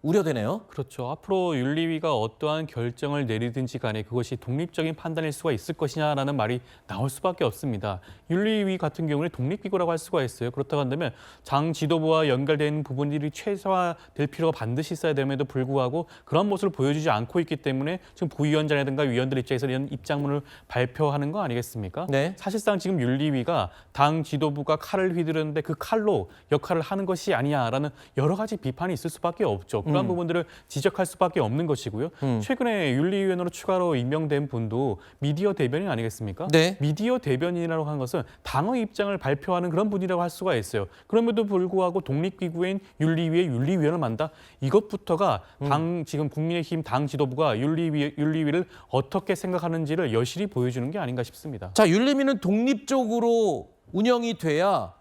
우려되네요. 그렇죠. 앞으로 윤리위가 어떠한 결정을 내리든지 간에 그것이 독립적인 판단일 수가 있을 것이냐라는 말이 나올 수밖에 없습니다. 윤리위 같은 경우는 독립기구라고 할 수가 있어요. 그렇다고 한다면 장 지도부와 연결된 부분들이 최소화될 필요가 반드시 있어야 됨에도 불구하고 그런 모습을 보여주지 않고 있기 때문에 지금 부위원장이라든가 위원들 입장에서 이런 입장문을 발표하는 거 아니겠습니까? 네. 사실상 지금 윤리위가 당 지도부가 칼을 휘두르는데 그 칼로 역할을 하는 것이 아니냐라는 여러 가지 비판이 있을 수밖에 없죠. 그런 부분들을 지적할 수밖에 없는 것이고요. 최근에 윤리위원으로 추가로 임명된 분도 미디어 대변인 아니겠습니까? 네. 미디어 대변인이라고 하는 것은 당의 입장을 발표하는 그런 분이라고 할 수가 있어요. 그럼에도 불구하고 독립기구인 윤리위의 윤리위원을 만다? 이것부터가 지금 국민의힘 당 지도부가 윤리위를 어떻게 생각하는지를 여실히 보여주는 게 아닌가 싶습니다. 자, 윤리위는 독립적으로 운영이 돼야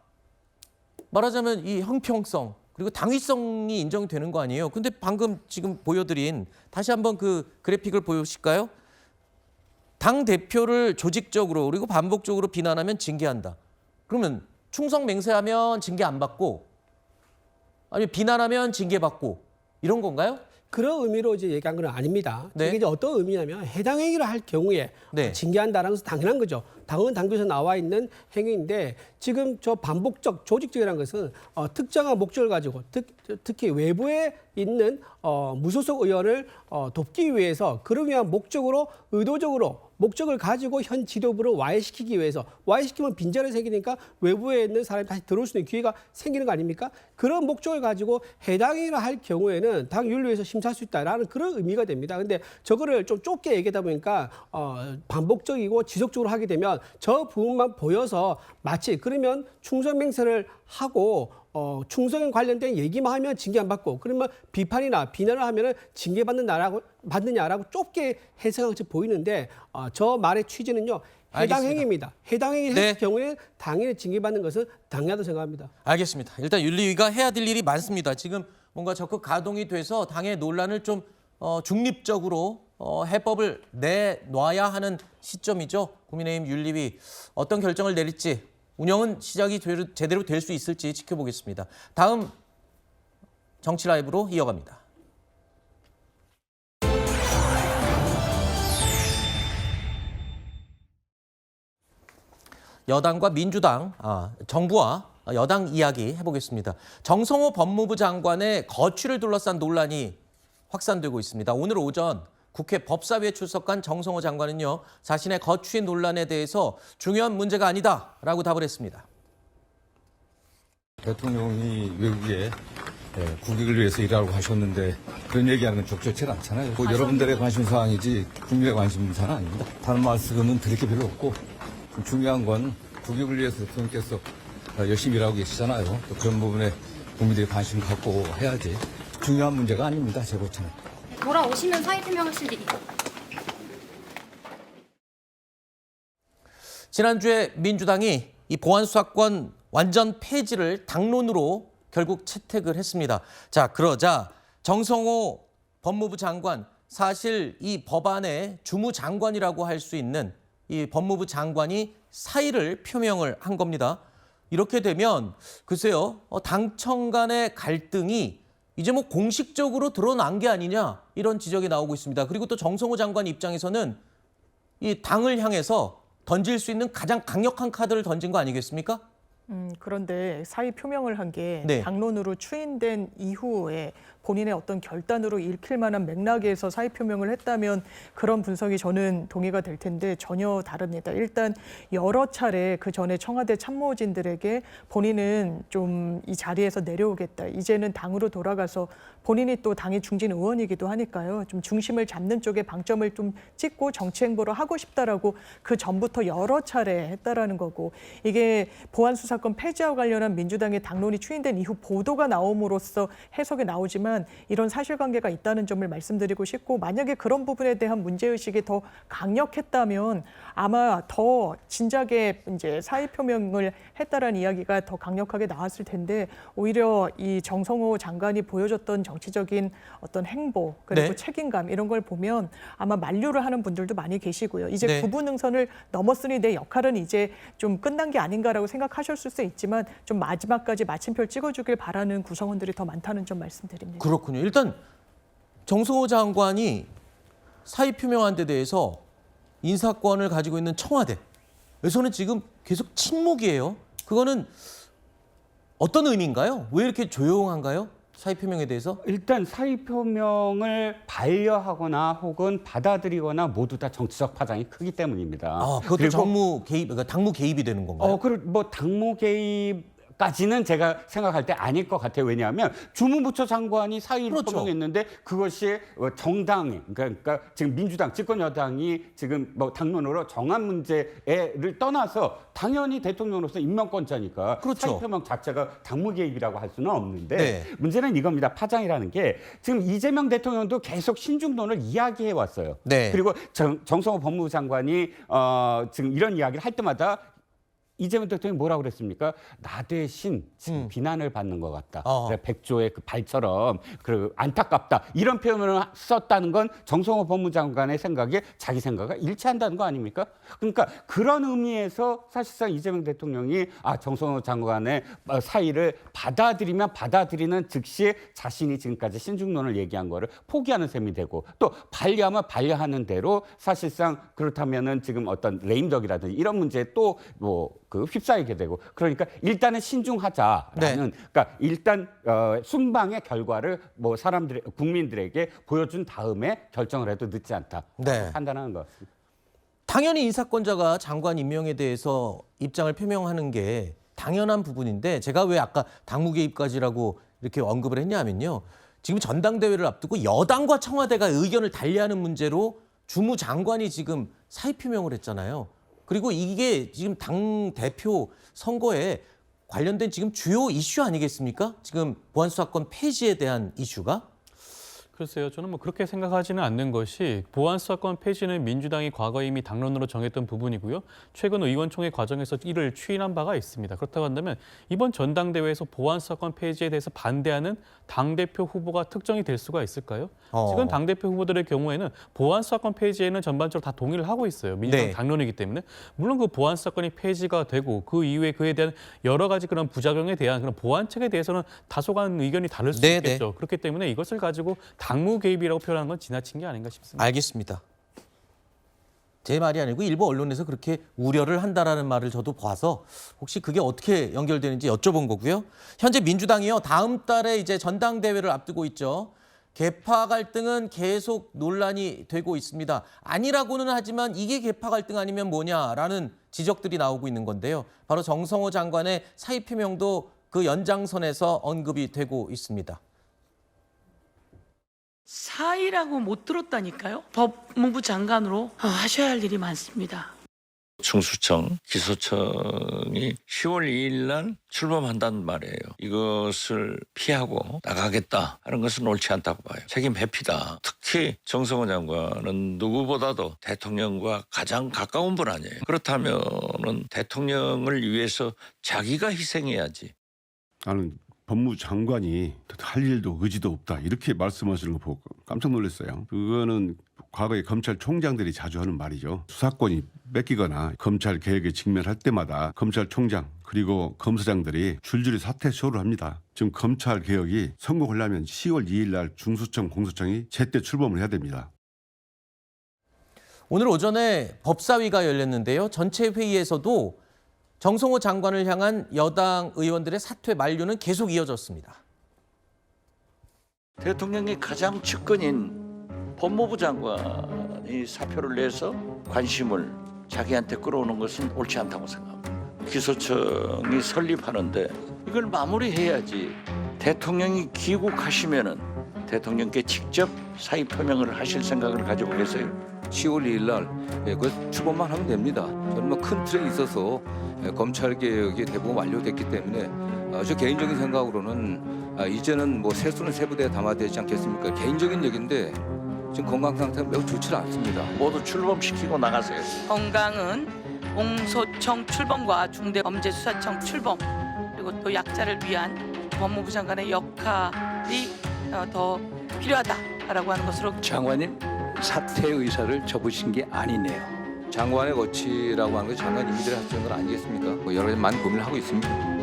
말하자면 이 형평성 그리고 당위성이 인정이 되는 거 아니에요. 근데 방금 지금 보여드린 다시 한번 그 그래픽을 보여주실까요? 당 대표를 조직적으로 그리고 반복적으로 비난하면 징계한다. 그러면 충성 맹세하면 징계 안 받고 아니면 비난하면 징계 받고 이런 건가요? 그런 의미로 이제 얘기한 건 아닙니다. 네. 이게 이제 어떤 의미냐면 해당 행위를 할 경우에 네. 징계한다라는 것은 당연한 거죠. 당헌 당규에서 나와 있는 행위인데 지금 저 반복적 조직적이라는 것은 특정한 목적을 가지고 특히 외부에 있는 무소속 의원을 돕기 위해서 그를 위한 목적으로 의도적으로 목적을 가지고 현 지도부를 와해시키기 위해서 와해시키면 빈자리 생기니까 외부에 있는 사람이 다시 들어올 수 있는 기회가 생기는 거 아닙니까? 그런 목적을 가지고 해당 행위를 할 경우에는 당 윤리위에서 심사할 수 있다라는 그런 의미가 됩니다. 근데 저거를 좀 좁게 얘기하다 보니까 반복적이고 지속적으로 하게 되면 저 부분만 보여서 마치 그러면 충성맹세를 하고 충성에 관련된 얘기만 하면 징계 안 받고 그러면 비판이나 비난을 하면은 징계 받느냐라고 좁게 해석한 것이 보이는데 저 말의 취지는요. 해당 알겠습니다. 행위입니다. 해당 행위를 네. 했을 경우에 당연히 징계받는 것은 당연하다고 생각합니다. 알겠습니다. 일단 윤리위가 해야 될 일이 많습니다. 지금 뭔가 적극 가동이 돼서 당의 논란을 좀 중립적으로 해법을 내놔야 하는 시점이죠. 국민의힘 윤리위 어떤 결정을 내릴지 운영은 시작이 제대로 될 수 있을지 지켜보겠습니다. 다음 정치 라이브로 이어갑니다. 여당과 민주당, 정부와 여당 이야기 해보겠습니다. 정성호 법무부 장관의 거취를 둘러싼 논란이 확산되고 있습니다. 오늘 오전 국회 법사위에 출석한 정성호 장관은요, 자신의 거취 논란에 대해서 중요한 문제가 아니다라고 답을 했습니다. 대통령이 외국에 국익을 위해서 일하라고 하셨는데 그런 얘기하는 건 적절치 않잖아요. 여러분들의 관심사항이지 국민의 관심사는 아닙니다. 다른 말씀은 드릴 게 별로 없고 중요한 건 국익을 위해서 대통령께서 열심히 일하고 계시잖아요. 또 그런 부분에 국민들이 관심 갖고 해야지. 중요한 문제가 아닙니다. 제 고차는. 돌아오시면 사의 표명하실 일이. 지난주에 민주당이 이 보안수사권 완전 폐지를 당론으로 결국 채택을 했습니다. 자, 그러자 정성호 법무부 장관, 사실 이 법안의 주무장관이라고 할 수 있는 이 법무부 장관이 사의를 표명을 한 겁니다. 이렇게 되면 글쎄요, 당청 간의 갈등이 이제 뭐 공식적으로 드러난 게 아니냐 이런 지적이 나오고 있습니다. 그리고 또 정성호 장관 입장에서는 이 당을 향해서 던질 수 있는 가장 강력한 카드를 던진 거 아니겠습니까? 그런데 사의 표명을 한 게 네. 당론으로 추인된 이후에 본인의 어떤 결단으로 읽힐 만한 맥락에서 사의 표명을 했다면 그런 분석이 저는 동의가 될 텐데 전혀 다릅니다. 일단 여러 차례 그 전에 청와대 참모진들에게 본인은 좀 이 자리에서 내려오겠다. 이제는 당으로 돌아가서 본인이 또 당의 중진 의원이기도 하니까요. 좀 중심을 잡는 쪽에 방점을 좀 찍고 정치 행보를 하고 싶다라고 그 전부터 여러 차례 했다라는 거고 이게 보안수사권 폐지와 관련한 민주당의 당론이 추인된 이후 보도가 나옴으로써 해석이 나오지만 있지만 이런 사실관계가 있다는 점을 말씀드리고 싶고, 만약에 그런 부분에 대한 문제의식이 더 강력했다면 아마 더 진작에 이제 사의 표명을 했다라는 이야기가 더 강력하게 나왔을 텐데, 오히려 이 정성호 장관이 보여줬던 정치적인 어떤 행보 그리고 네. 책임감 이런 걸 보면 아마 만류를 하는 분들도 많이 계시고요. 이제 네. 구분응선을 넘었으니 내 역할은 이제 좀 끝난 게 아닌가라고 생각하셨을 수 있지만, 좀 마지막까지 마침표를 찍어주길 바라는 구성원들이 더 많다는 점 말씀드립니다. 그렇군요. 일단 정성호 장관이 사의 표명한 데 대해서 인사권을 가지고 있는 청와대에서는 지금 계속 침묵이에요. 그거는 어떤 의미인가요? 왜 이렇게 조용한가요? 사의 표명에 대해서? 일단 사의 표명을 반려하거나 혹은 받아들이거나 모두 다 정치적 파장이 크기 때문입니다. 아, 그것도 그리고 정무 개입, 그러니까 당무 개입이 되는 건가요? 그리고 뭐 당무 개입까지는 제가 생각할 때 아닐 것 같아요. 왜냐하면 주무부처 장관이 사의를 그렇죠. 표명했는데 그것이 정당이, 그러니까 지금 민주당 집권 여당이 지금 뭐 당론으로 정한 문제를 떠나서 당연히 대통령으로서 임명권자니까 그렇죠. 사의 표명 자체가 당무 개입이라고 할 수는 없는데 네. 문제는 이겁니다. 파장이라는 게 지금 이재명 대통령도 계속 신중론을 이야기해 왔어요. 네. 그리고 정성호 법무부 장관이 지금 이런 이야기를 할 때마다 이재명 대통령이 뭐라고 그랬습니까? 나 대신 지금 비난을 받는 것 같다. 그래, 백조의 그 발처럼 그 안타깝다. 이런 표현을 썼다는 건 정성호 법무장관의 생각에 자기 생각과 일치한다는 거 아닙니까? 그러니까 그런 의미에서 사실상 이재명 대통령이 정성호 장관의 사의를 받아들이면 받아들이는 즉시 자신이 지금까지 신중론을 얘기한 거를 포기하는 셈이 되고, 또 반려하면 반려하는 대로 사실상 그렇다면은 지금 어떤 레임덕이라든지 이런 문제에 또 그 휩싸이게 되고, 그러니까 일단은 신중하자라는, 그러니까 일단 순방의 결과를 뭐 국민들에게 보여준 다음에 결정을 해도 늦지 않다 판단하는 것 같습니다. 당연히 인사권자가 장관 임명에 대해서 입장을 표명하는 게 당연한 부분인데, 제가 왜 아까 당무 개입까지라고 이렇게 언급을 했냐면요. 지금 전당대회를 앞두고 여당과 청와대가 의견을 달리하는 문제로 주무장관이 지금 사의 표명을 했잖아요. 그리고 이게 지금 당대표 선거에 관련된 지금 주요 이슈 아니겠습니까? 지금 보안수사권 폐지에 대한 이슈가? 글쎄요, 저는 뭐 그렇게 생각하지는 않는 것이, 보안수사권 폐지는 민주당이 과거 이미 당론으로 정했던 부분이고요. 최근 의원총회 과정에서 이를 추인한 바가 있습니다. 그렇다고 한다면 이번 전당대회에서 보안수사권 폐지에 대해서 반대하는 당대표 후보가 특정이 될 수가 있을까요? 지금 당대표 후보들의 경우에는 보안수사권 폐지에는 전반적으로 다 동의를 하고 있어요. 민주당 당론이기 때문에. 물론 그 보안수사권이 폐지가 되고 그 이후에 그에 대한 여러 가지 그런 부작용에 대한 그런 보완책에 대해서는 다소간 의견이 다를 수 있겠죠. 그렇기 때문에 이것을 가지고 당무 개입이라고 표현하는 건 지나친 게 아닌가 싶습니다. 알겠습니다. 제 말이 아니고 일부 언론에서 그렇게 우려를 한다라는 말을 저도 봐서 혹시 그게 어떻게 연결되는지 여쭤본 거고요. 현재 민주당이요, 다음 달에 이제 전당대회를 앞두고 있죠. 계파 갈등은 계속 논란이 되고 있습니다. 아니라고는 하지만 이게 계파 갈등 아니면 뭐냐라는 지적들이 나오고 있는 건데요. 바로 정성호 장관의 사의 표명도 그 연장선에서 언급이 되고 있습니다. 사의라고 못 들었다니까요. 법무부 장관으로 하셔야 할 일이 많습니다. 중수청, 기소청이 10월 2일 날 출범한다는 말이에요. 이것을 피하고 나가겠다 하는 것은 옳지 않다고 봐요. 책임 회피다. 특히 정성호 장관은 누구보다도 대통령과 가장 가까운 분 아니에요. 그렇다면은 대통령을 위해서 자기가 희생해야지. 나는 법무부 장관이 할 일도 의지도 없다 이렇게 말씀하시는 거 보고 깜짝 놀랐어요. 그거는 과거에 검찰총장들이 자주 하는 말이죠. 수사권이 뺏기거나 검찰 개혁에 직면할 때마다 검찰총장 그리고 검사장들이 줄줄이 사퇴 쇼를 합니다. 지금 검찰 개혁이 성공하려면 10월 2일 날 중수청, 공수청이 제때 출범을 해야 됩니다. 오늘 오전에 법사위가 열렸는데요. 전체 회의에서도 정성호 장관을 향한 여당 의원들의 사퇴 만류는 계속 이어졌습니다. 대통령의 가장 측근인 법무부 장관이 사표를 내서 관심을 자기한테 끌어오는 것은 옳지 않다고 생각합니다. 기소청이 설립하는데 이걸 마무리해야지. 대통령이 귀국하시면은 대통령께 직접 사의 표명을 하실 생각을 가지고 계세요. 10월 2일 날 출범만 하면 됩니다. 저는 뭐 큰 틀에 있어서 검찰 개혁이 대부분 완료됐기 때문에 저 개인적인 생각으로는 이제는 뭐 세수는 세부대에 담아되지 않겠습니까? 개인적인 얘기인데 지금 건강 상태가 매우 좋지 않습니다. 모두 출범시키고 나가세요. 건강은 공소청 출범과 중대범죄수사청 출범 그리고 또 약자를 위한 법무부 장관의 역할이 더 필요하다라고 하는 것으로 장관님 사퇴 의사를 접으신 게 아니네요. 장관의 거취라고 하는 건 장관 임기들이 하시는 건 아니겠습니까? 뭐 여러 가지 많은 고민을 하고 있습니다.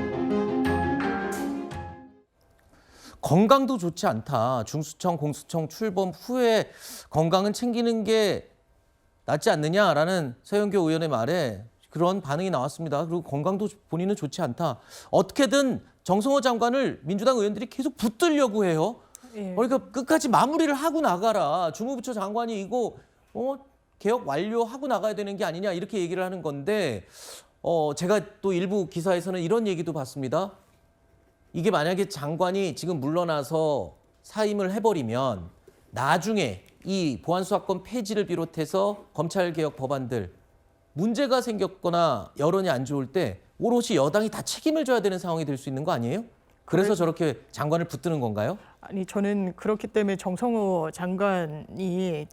건강도 좋지 않다. 중수청, 공수청 출범 후에 건강은 챙기는 게 낫지 않느냐라는 서영교 의원의 말에 그런 반응이 나왔습니다. 그리고 건강도 본인은 좋지 않다. 어떻게든 정성호 장관을 민주당 의원들이 계속 붙들려고 해요. 그러니까 끝까지 마무리를 하고 나가라. 주무부처 장관이 이거 개혁 완료하고 나가야 되는 게 아니냐 이렇게 얘기를 하는 건데 제가 또 일부 기사에서는 이런 얘기도 봤습니다. 이게 만약에 장관이 지금 물러나서 사임을 해버리면 나중에 이 보안수사권 폐지를 비롯해서 검찰개혁 법안들 문제가 생겼거나 여론이 안 좋을 때 오롯이 여당이 다 책임을 져야 되는 상황이 될 수 있는 거 아니에요? 그래서 저렇게 장관을 붙드는 건가요? 아니 저는 그렇기 때문에 정성호 장관이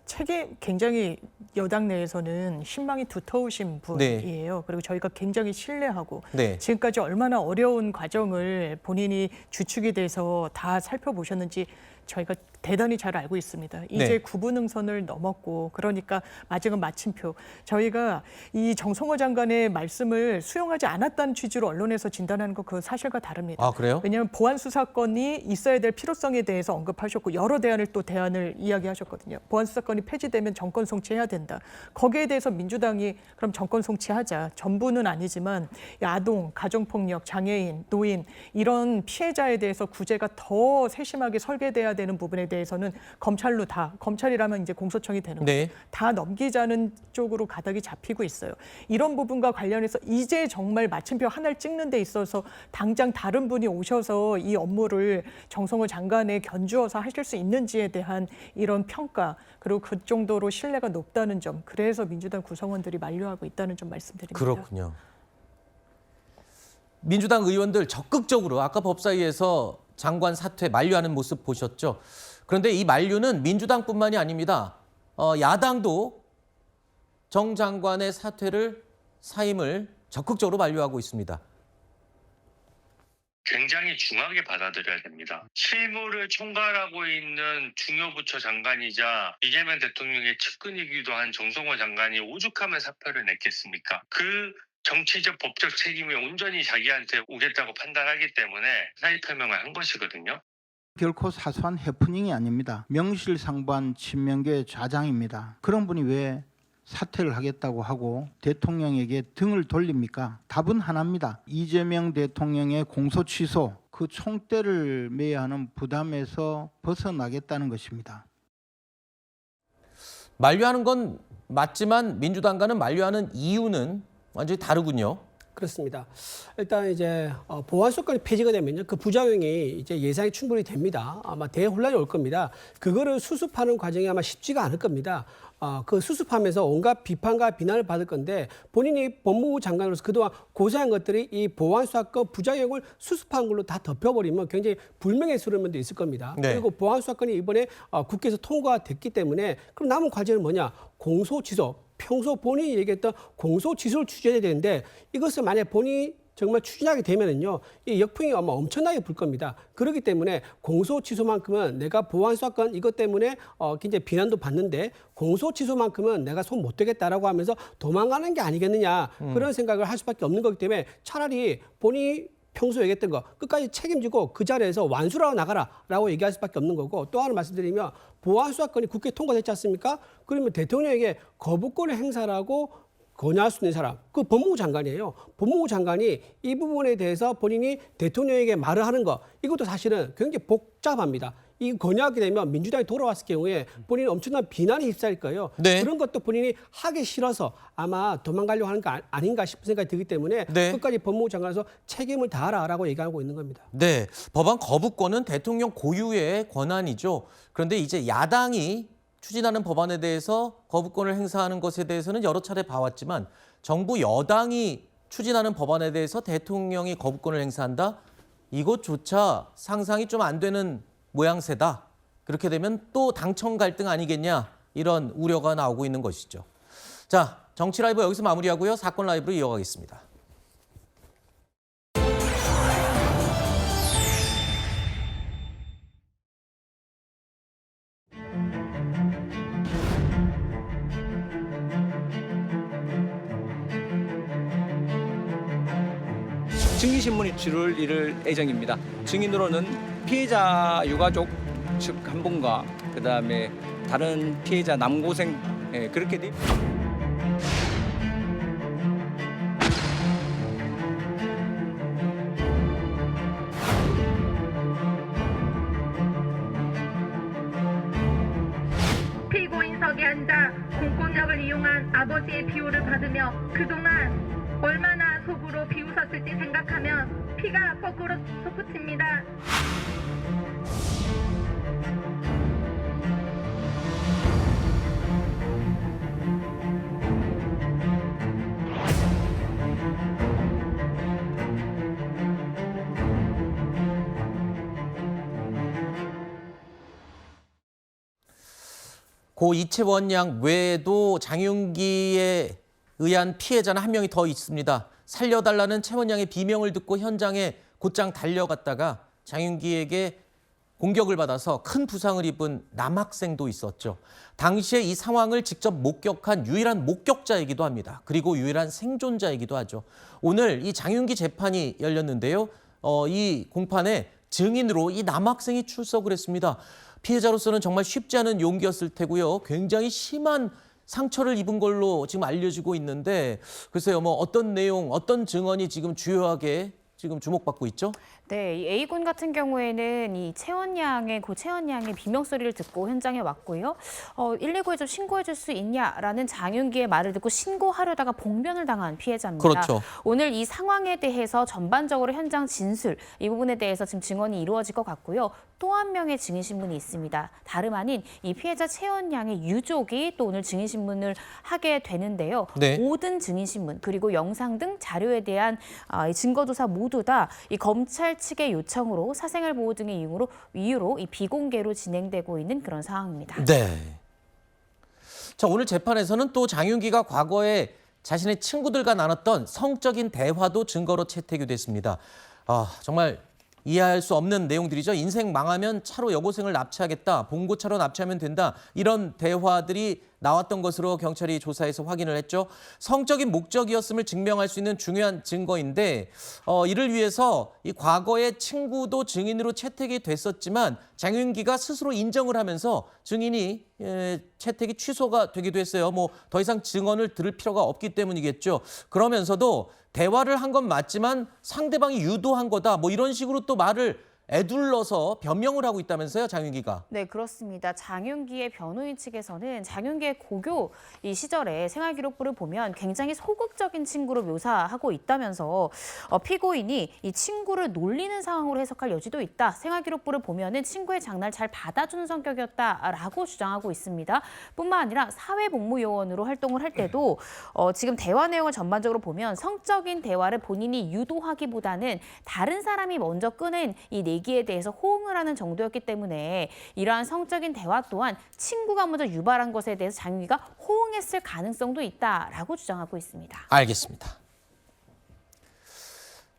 굉장히 여당 내에서는 신망이 두터우신 분이에요. 네. 그리고 저희가 굉장히 신뢰하고 네. 지금까지 얼마나 어려운 과정을 본인이 주축이 돼서 다 살펴보셨는지 저희가 대단히 잘 알고 있습니다. 이제 네. 구분응선을 넘었고 그러니까 마지막 마침표. 저희가 이 정성호 장관의 말씀을 수용하지 않았다는 취지로 언론에서 진단하는 거 그 사실과 다릅니다. 아, 그래요? 왜냐하면 보안 수사권이 있어야 될 필요성에 대해서 언급하셨고 여러 대안을 이야기하셨거든요. 보안 수사권이 폐지되면 정권 송치해야 된다. 거기에 대해서 민주당이 그럼 정권 송치하자. 전부는 아니지만 아동, 가정폭력, 장애인, 노인 이런 피해자에 대해서 구제가 더 세심하게 설계돼야 되는 부분에 대해서는 검찰이라면 이제 공소청이 되는 거죠. 네. 다 넘기자는 쪽으로 가닥이 잡히고 있어요. 이런 부분과 관련해서 이제 정말 마침표 하나를 찍는 데 있어서 당장 다른 분이 오셔서 이 업무를 정성호 장관에 견주어서 하실 수 있는지에 대한 이런 평가 그리고 그 정도로 신뢰가 높다는 점 그래서 민주당 구성원들이 만류하고 있다는 점 말씀드립니다. 그렇군요. 민주당 의원들 적극적으로 아까 법사위에서 장관 사퇴 만류하는 모습 보셨죠? 그런데 이 만류는 민주당뿐만이 아닙니다. 야당도 정 장관의 사임을 적극적으로 만류하고 있습니다. 굉장히 중하게 받아들여야 됩니다. 실무를 총괄하고 있는 중요부처 장관이자 이재명 대통령의 측근이기도 한 정성호 장관이 오죽하면 사표를 냈겠습니까? 그 정치적 법적 책임이 온전히 자기한테 오겠다고 판단하기 때문에 사의 표명을 한 것이거든요. 결코 사소한 해프닝이 아닙니다. 명실상부한 친명계 좌장입니다. 그런 분이 왜 사퇴를 하겠다고 하고 대통령에게 등을 돌립니까? 답은 하나입니다. 이재명 대통령의 공소 취소, 그 총대를 매야 하는 부담에서 벗어나겠다는 것입니다. 만류하는 건 맞지만 민주당과는 만류하는 이유는 완전히 다르군요. 그렇습니다. 일단 이제 보안수사권이 폐지가 되면요, 그 부작용이 이제 예상이 충분히 됩니다. 아마 대혼란이 올 겁니다. 그거를 수습하는 과정이 아마 쉽지가 않을 겁니다. 그 수습하면서 온갖 비판과 비난을 받을 건데 본인이 법무부 장관으로서 그동안 고생한 것들이 이 보안수사권 부작용을 수습한 걸로 다 덮여버리면 굉장히 불명예스러운 면도 있을 겁니다. 네. 그리고 보안수사권이 이번에 국회에서 통과됐기 때문에 그럼 남은 과제는 뭐냐? 공소취소. 평소 본인이 얘기했던 공소취소를 추진해야 되는데 이것을 만약 본인이 정말 추진하게 되면은요, 이 역풍이 아마 엄청나게 불 겁니다. 그렇기 때문에 공소취소만큼은 내가 보안수사권 이것 때문에 굉장히 비난도 받는데 공소취소만큼은 내가 손 못 대겠다라고 하면서 도망가는 게 아니겠느냐 그런 생각을 할 수밖에 없는 거기 때문에 차라리 본인이 평소에 얘기했던 거 끝까지 책임지고 그 자리에서 완수하고 나가라라고 얘기할 수밖에 없는 거고 또 하나 말씀드리면 보안수사권이 국회에 통과됐지 않습니까? 그러면 대통령에게 거부권을 행사라고 권유할 수 있는 사람, 그 법무부 장관이에요. 법무부 장관이 이 부분에 대해서 본인이 대통령에게 말을 하는 거 이것도 사실은 굉장히 복잡합니다. 이 권유하게 되면 민주당이 돌아왔을 경우에 본인이 엄청난 비난에 휩싸일 거예요. 네. 그런 것도 본인이 하기 싫어서 아마 도망가려고 하는 거 아닌가 싶은 생각이 들기 때문에 네. 끝까지 법무부 장관에서 책임을 다하라라고 얘기하고 있는 겁니다. 네, 법안 거부권은 대통령 고유의 권한이죠. 그런데 이제 야당이 추진하는 법안에 대해서 거부권을 행사하는 것에 대해서는 여러 차례 봐왔지만 정부 여당이 추진하는 법안에 대해서 대통령이 거부권을 행사한다? 이것조차 상상이 좀 안 되는 모양새다. 그렇게 되면 또 당청 갈등 아니겠냐 이런 우려가 나오고 있는 것이죠. 자, 정치 라이브 여기서 마무리하고요. 사건 라이브로 이어가겠습니다. 증인신문이 치를 예정입니다. 증인으로는 피해자 유가족 측 한 분과 그다음에 다른 피해자 남고생 그렇게 돼. 피고인석에 앉아 공권력을 이용한 아버지의 비호를 받으며 그동안 얼마나 속으로 비웃었을지 생각하면 피가 거꾸로 솟구칩니다. 고 이채원 양 외에도 장윤기에 의한 피해자는 한 명이 더 있습니다. 살려달라는 채원 양의 비명을 듣고 현장에 곧장 달려갔다가 장윤기에게 공격을 받아서 큰 부상을 입은 남학생도 있었죠. 당시에 이 상황을 직접 목격한 유일한 목격자이기도 합니다. 그리고 유일한 생존자이기도 하죠. 오늘 이 장윤기 재판이 열렸는데요. 이 공판에 증인으로 이 남학생이 출석을 했습니다. 피해자로서는 정말 쉽지 않은 용기였을 테고요. 굉장히 심한 상처를 입은 걸로 지금 알려지고 있는데 글쎄요, 뭐 어떤 내용, 어떤 증언이 지금 주요하게 지금 주목받고 있죠? 네, 이 A군 같은 경우에는 이 고 채원 양의 비명 소리를 듣고 현장에 왔고요. 119에 좀 신고해 줄 수 있냐라는 장윤기의 말을 듣고 신고하려다가 봉변을 당한 피해자입니다. 그렇죠. 오늘 이 상황에 대해서 전반적으로 현장 진술 이 부분에 대해서 지금 증언이 이루어질 것 같고요. 또 한 명의 증인신문이 있습니다. 다름 아닌 이 피해자 채원 양의 유족이 또 오늘 증인신문을 하게 되는데요. 네. 모든 증인신문 그리고 영상 등 자료에 대한 이 증거조사 모두 다 이 검찰 측의 요청으로 사생활 보호 등의 이유로 이 비공개로 진행되고 있는 그런 상황입니다. 네. 자, 오늘 재판에서는 또 장윤기가 과거에 자신의 친구들과 나눴던 성적인 대화도 증거로 채택이 됐습니다. 정말 이해할 수 없는 내용들이죠. 인생 망하면 차로 여고생을 납치하겠다, 봉고차로 납치하면 된다. 이런 대화들이 나왔던 것으로 경찰이 조사해서 확인을 했죠. 성적인 목적이었음을 증명할 수 있는 중요한 증거인데 이를 위해서 이 과거의 친구도 증인으로 채택이 됐었지만 장윤기가 스스로 인정을 하면서 증인이 채택이 취소가 되기도 했어요. 뭐 더 이상 증언을 들을 필요가 없기 때문이겠죠. 그러면서도 대화를 한 건 맞지만 상대방이 유도한 거다. 뭐 이런 식으로 또 말을 에둘러서 변명을 하고 있다면서요, 장윤기가? 네, 그렇습니다. 장윤기의 변호인 측에서는 장윤기의 고교 이 시절에 생활기록부를 보면 굉장히 소극적인 친구로 묘사하고 있다면서 피고인이 이 친구를 놀리는 상황으로 해석할 여지도 있다. 생활기록부를 보면은 친구의 장난을 잘 받아주는 성격이었다라고 주장하고 있습니다. 뿐만 아니라 사회복무요원으로 활동을 할 때도 지금 대화 내용을 전반적으로 보면 성적인 대화를 본인이 유도하기보다는 다른 사람이 먼저 꺼낸 이 얘기에 대해서 호응을 하는 정도였기 때문에 이러한 성적인 대화 또한 친구가 먼저 유발한 것에 대해서 장윤기가 호응했을 가능성도 있다라고 주장하고 있습니다. 알겠습니다.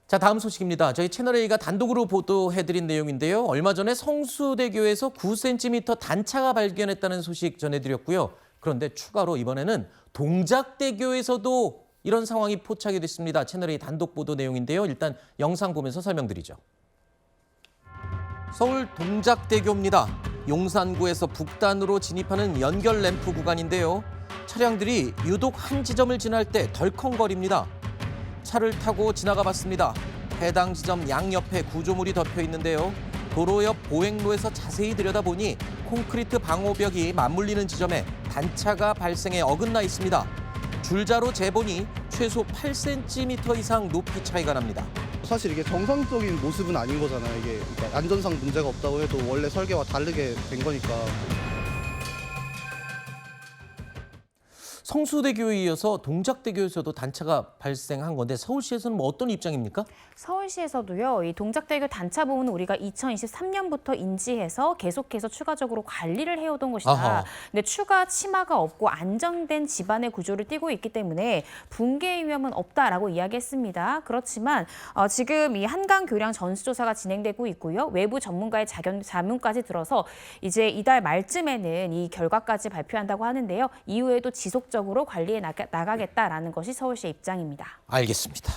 자, 다음 소식입니다. 저희 채널A가 단독으로 보도해드린 내용인데요. 얼마 전에 성수대교에서 9cm 단차가 발견했다는 소식 전해드렸고요. 그런데 추가로 이번에는 동작대교에서도 이런 상황이 포착이 됐습니다. 채널A 단독 보도 내용인데요. 일단 영상 보면서 설명드리죠. 서울 동작대교입니다. 용산구에서 북단으로 진입하는 연결 램프 구간인데요. 차량들이 유독 한 지점을 지날 때 덜컹거립니다. 차를 타고 지나가 봤습니다. 해당 지점 양옆에 구조물이 덮여 있는데요. 도로 옆 보행로에서 자세히 들여다보니 콘크리트 방호벽이 맞물리는 지점에 단차가 발생해 어긋나 있습니다. 줄자로 재보니 최소 8cm 이상 높이 차이가 납니다. 사실 이게 정상적인 모습은 아닌 거잖아요. 이게 그러니까 안전상 문제가 없다고 해도 원래 설계와 다르게 된 거니까. 성수대교에 이어서 동작대교에서도 단차가 발생한 건데 서울시에서는 뭐 어떤 입장입니까? 서울시에서도요, 이 동작대교 단차 부분은 우리가 2023년부터 인지해서 계속해서 추가적으로 관리를 해오던 것이다. 아하. 근데 추가 치마가 없고 안정된 집안의 구조를 띠고 있기 때문에 붕괴 위험은 없다라고 이야기했습니다. 그렇지만 지금 이 한강 교량 전수조사가 진행되고 있고요. 외부 전문가의 자문까지 들어서 이제 이달 말쯤에는 이 결과까지 발표한다고 하는데요. 이후에도 지속적으로 관리해 나가겠다라는 것이 서울시의 입장입니다. 알겠습니다.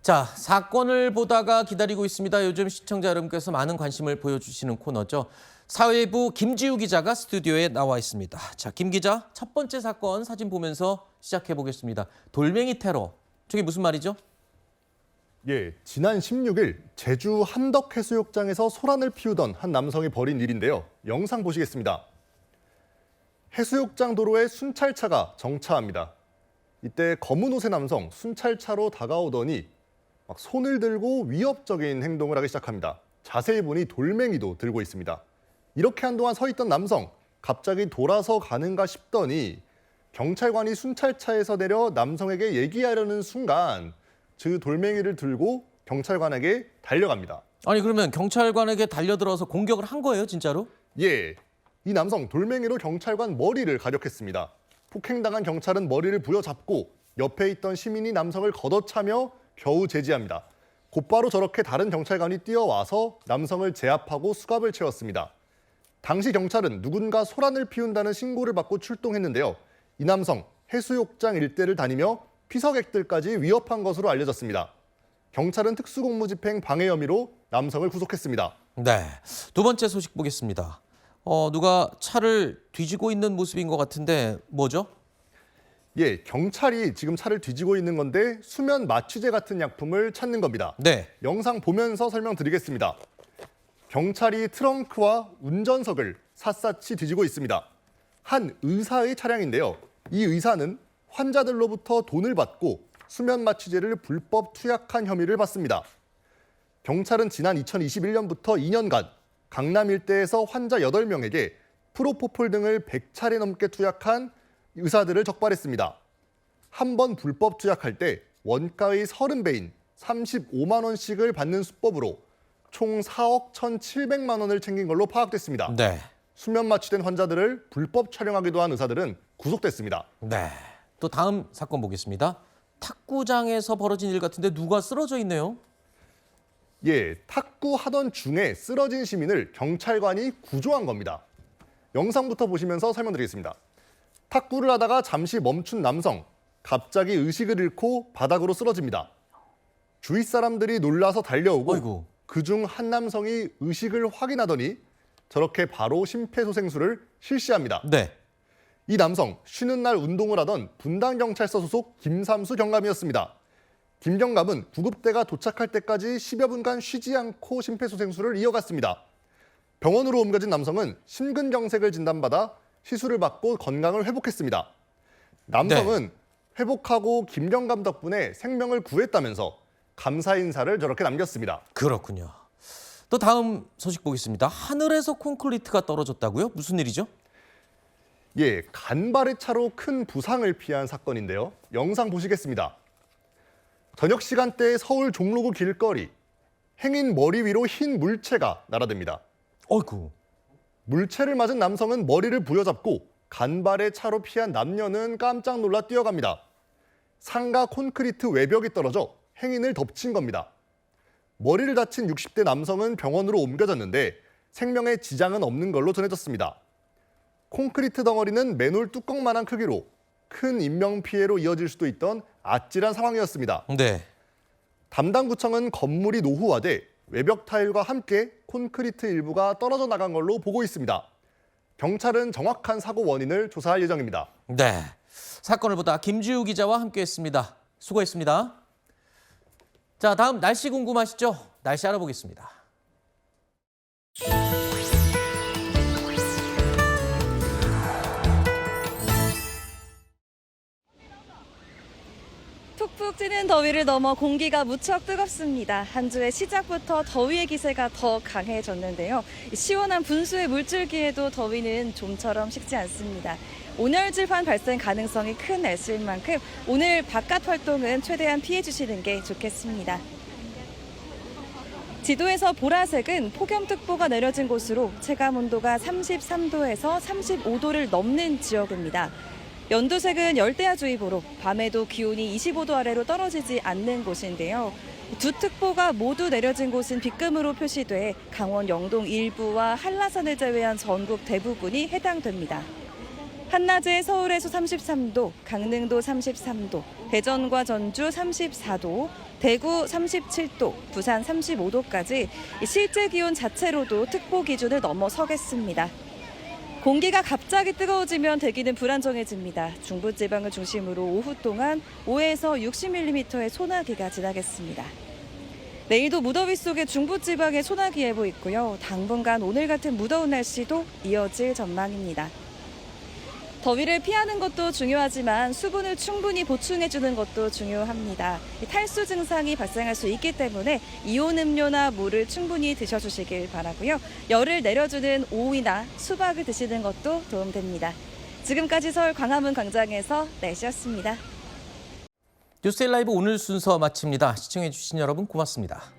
자, 사건을 보다가 기다리고 있습니다. 요즘 시청자 여러분께서 많은 관심을 보여주시는 코너죠. 사회부 김지우 기자가 스튜디오에 나와 있습니다. 자, 김 기자, 첫 번째 사건 사진 보면서 시작해 보겠습니다. 돌멩이 테러. 저게 무슨 말이죠? 예, 지난 16일 제주 함덕해수욕장에서 소란을 피우던 한 남성이 벌인 일인데요. 영상 보시겠습니다. 해수욕장 도로에 순찰차가 정차합니다. 이때 검은 옷의 남성 순찰차로 다가오더니 막 손을 들고 위협적인 행동을 하기 시작합니다. 자세히 보니 돌멩이도 들고 있습니다. 이렇게 한동안 서 있던 남성, 갑자기 돌아서 가는가 싶더니 경찰관이 순찰차에서 내려 남성에게 얘기하려는 순간 그 돌멩이를 들고 경찰관에게 달려갑니다. 아니 그러면 경찰관에게 달려들어서 공격을 한 거예요, 진짜로? 예, 이 남성 돌멩이로 경찰관 머리를 가격했습니다. 폭행당한 경찰은 머리를 부여잡고 옆에 있던 시민이 남성을 걷어차며 겨우 제지합니다. 곧바로 저렇게 다른 경찰관이 뛰어와서 남성을 제압하고 수갑을 채웠습니다. 당시 경찰은 누군가 소란을 피운다는 신고를 받고 출동했는데요. 이 남성 해수욕장 일대를 다니며 피서객들까지 위협한 것으로 알려졌습니다. 경찰은 특수공무집행 방해 혐의로 남성을 구속했습니다. 네, 두 번째 소식 보겠습니다. 누가 차를 뒤지고 있는 모습인 것 같은데 뭐죠? 예, 경찰이 지금 차를 뒤지고 있는 건데 수면 마취제 같은 약품을 찾는 겁니다. 네. 영상 보면서 설명드리겠습니다. 경찰이 트렁크와 운전석을 샅샅이 뒤지고 있습니다. 한 의사의 차량인데요. 이 의사는 환자들로부터 돈을 받고 수면 마취제를 불법 투약한 혐의를 받습니다. 경찰은 지난 2021년부터 2년간 강남 일대에서 환자 8명에게 프로포폴 등을 100차례 넘게 투약한 의사들을 적발했습니다. 한 번 불법 투약할 때 원가의 30배인 35만 원씩을 받는 수법으로 총 4억 1,700만 원을 챙긴 걸로 파악됐습니다. 네. 수면 마취된 환자들을 불법 촬영하기도 한 의사들은 구속됐습니다. 네. 또 다음 사건 보겠습니다. 탁구장에서 벌어진 일 같은데 누가 쓰러져 있네요. 예, 탁구하던 중에 쓰러진 시민을 경찰관이 구조한 겁니다. 영상부터 보시면서 설명드리겠습니다. 탁구를 하다가 잠시 멈춘 남성, 갑자기 의식을 잃고 바닥으로 쓰러집니다. 주위 사람들이 놀라서 달려오고 그중 한 남성이 의식을 확인하더니 저렇게 바로 심폐소생술을 실시합니다. 네. 이 남성, 쉬는 날 운동을 하던 분당경찰서 소속 김삼수 경감이었습니다. 김 경감은 구급대가 도착할 때까지 10여 분간 쉬지 않고 심폐소생술을 이어갔습니다. 병원으로 옮겨진 남성은 심근경색을 진단받아 시술을 받고 건강을 회복했습니다. 남성은 회복하고 김 경감 덕분에 생명을 구했다면서 감사 인사를 저렇게 남겼습니다. 그렇군요. 또 다음 소식 보겠습니다. 하늘에서 콘크리트가 떨어졌다고요? 무슨 일이죠? 예, 간발의 차로 큰 부상을 피한 사건인데요. 영상 보시겠습니다. 저녁 시간대에 서울 종로구 길거리, 행인 머리 위로 흰 물체가 날아듭니다. 어이구. 물체를 맞은 남성은 머리를 부여잡고 간발의 차로 피한 남녀는 깜짝 놀라 뛰어갑니다. 상가 콘크리트 외벽이 떨어져 행인을 덮친 겁니다. 머리를 다친 60대 남성은 병원으로 옮겨졌는데 생명에 지장은 없는 걸로 전해졌습니다. 콘크리트 덩어리는 맨홀 뚜껑만한 크기로 큰 인명피해로 이어질 수도 있던 아찔한 상황이었습니다. 네. 담당 구청은 건물이 노후화돼 외벽 타일과 함께 콘크리트 일부가 떨어져 나간 걸로 보고 있습니다. 경찰은 정확한 사고 원인을 조사할 예정입니다. 네. 사건을 보다 김지우 기자와 함께했습니다. 수고했습니다. 자, 다음 날씨 궁금하시죠? 날씨 알아보겠습니다. 툭툭 뚝뚝 찌는 더위를 넘어 공기가 무척 뜨겁습니다. 한 주의 시작부터 더위의 기세가 더 강해졌는데요. 시원한 분수의 물줄기에도 더위는 좀처럼 식지 않습니다. 온열질환 발생 가능성이 큰 날씨인 만큼 오늘 바깥 활동은 최대한 피해 주시는 게 좋겠습니다. 지도에서 보라색은 폭염특보가 내려진 곳으로 체감 온도가 33도에서 35도를 넘는 지역입니다. 연두색은 열대야주의보로 밤에도 기온이 25도 아래로 떨어지지 않는 곳인데요. 두 특보가 모두 내려진 곳은 비금으로 표시돼 강원 영동 일부와 한라산을 제외한 전국 대부분이 해당됩니다. 한낮에 서울에서 33도, 강릉도 33도, 대전과 전주 34도, 대구 37도, 부산 35도까지 실제 기온 자체로도 특보 기준을 넘어서겠습니다. 공기가 갑자기 뜨거워지면 대기는 불안정해집니다. 중부지방을 중심으로 오후 동안 5에서 60mm의 소나기가 지나겠습니다. 내일도 무더위 속에 중부지방에 소나기 예보 있고요. 당분간 오늘 같은 무더운 날씨도 이어질 전망입니다. 더위를 피하는 것도 중요하지만 수분을 충분히 보충해주는 것도 중요합니다. 탈수 증상이 발생할 수 있기 때문에 이온 음료나 물을 충분히 드셔주시길 바라고요. 열을 내려주는 오이나 수박을 드시는 것도 도움됩니다. 지금까지 서울 광화문 광장에서 날씨였습니다. 뉴스데이 라이브 오늘 순서 마칩니다. 시청해주신 여러분 고맙습니다.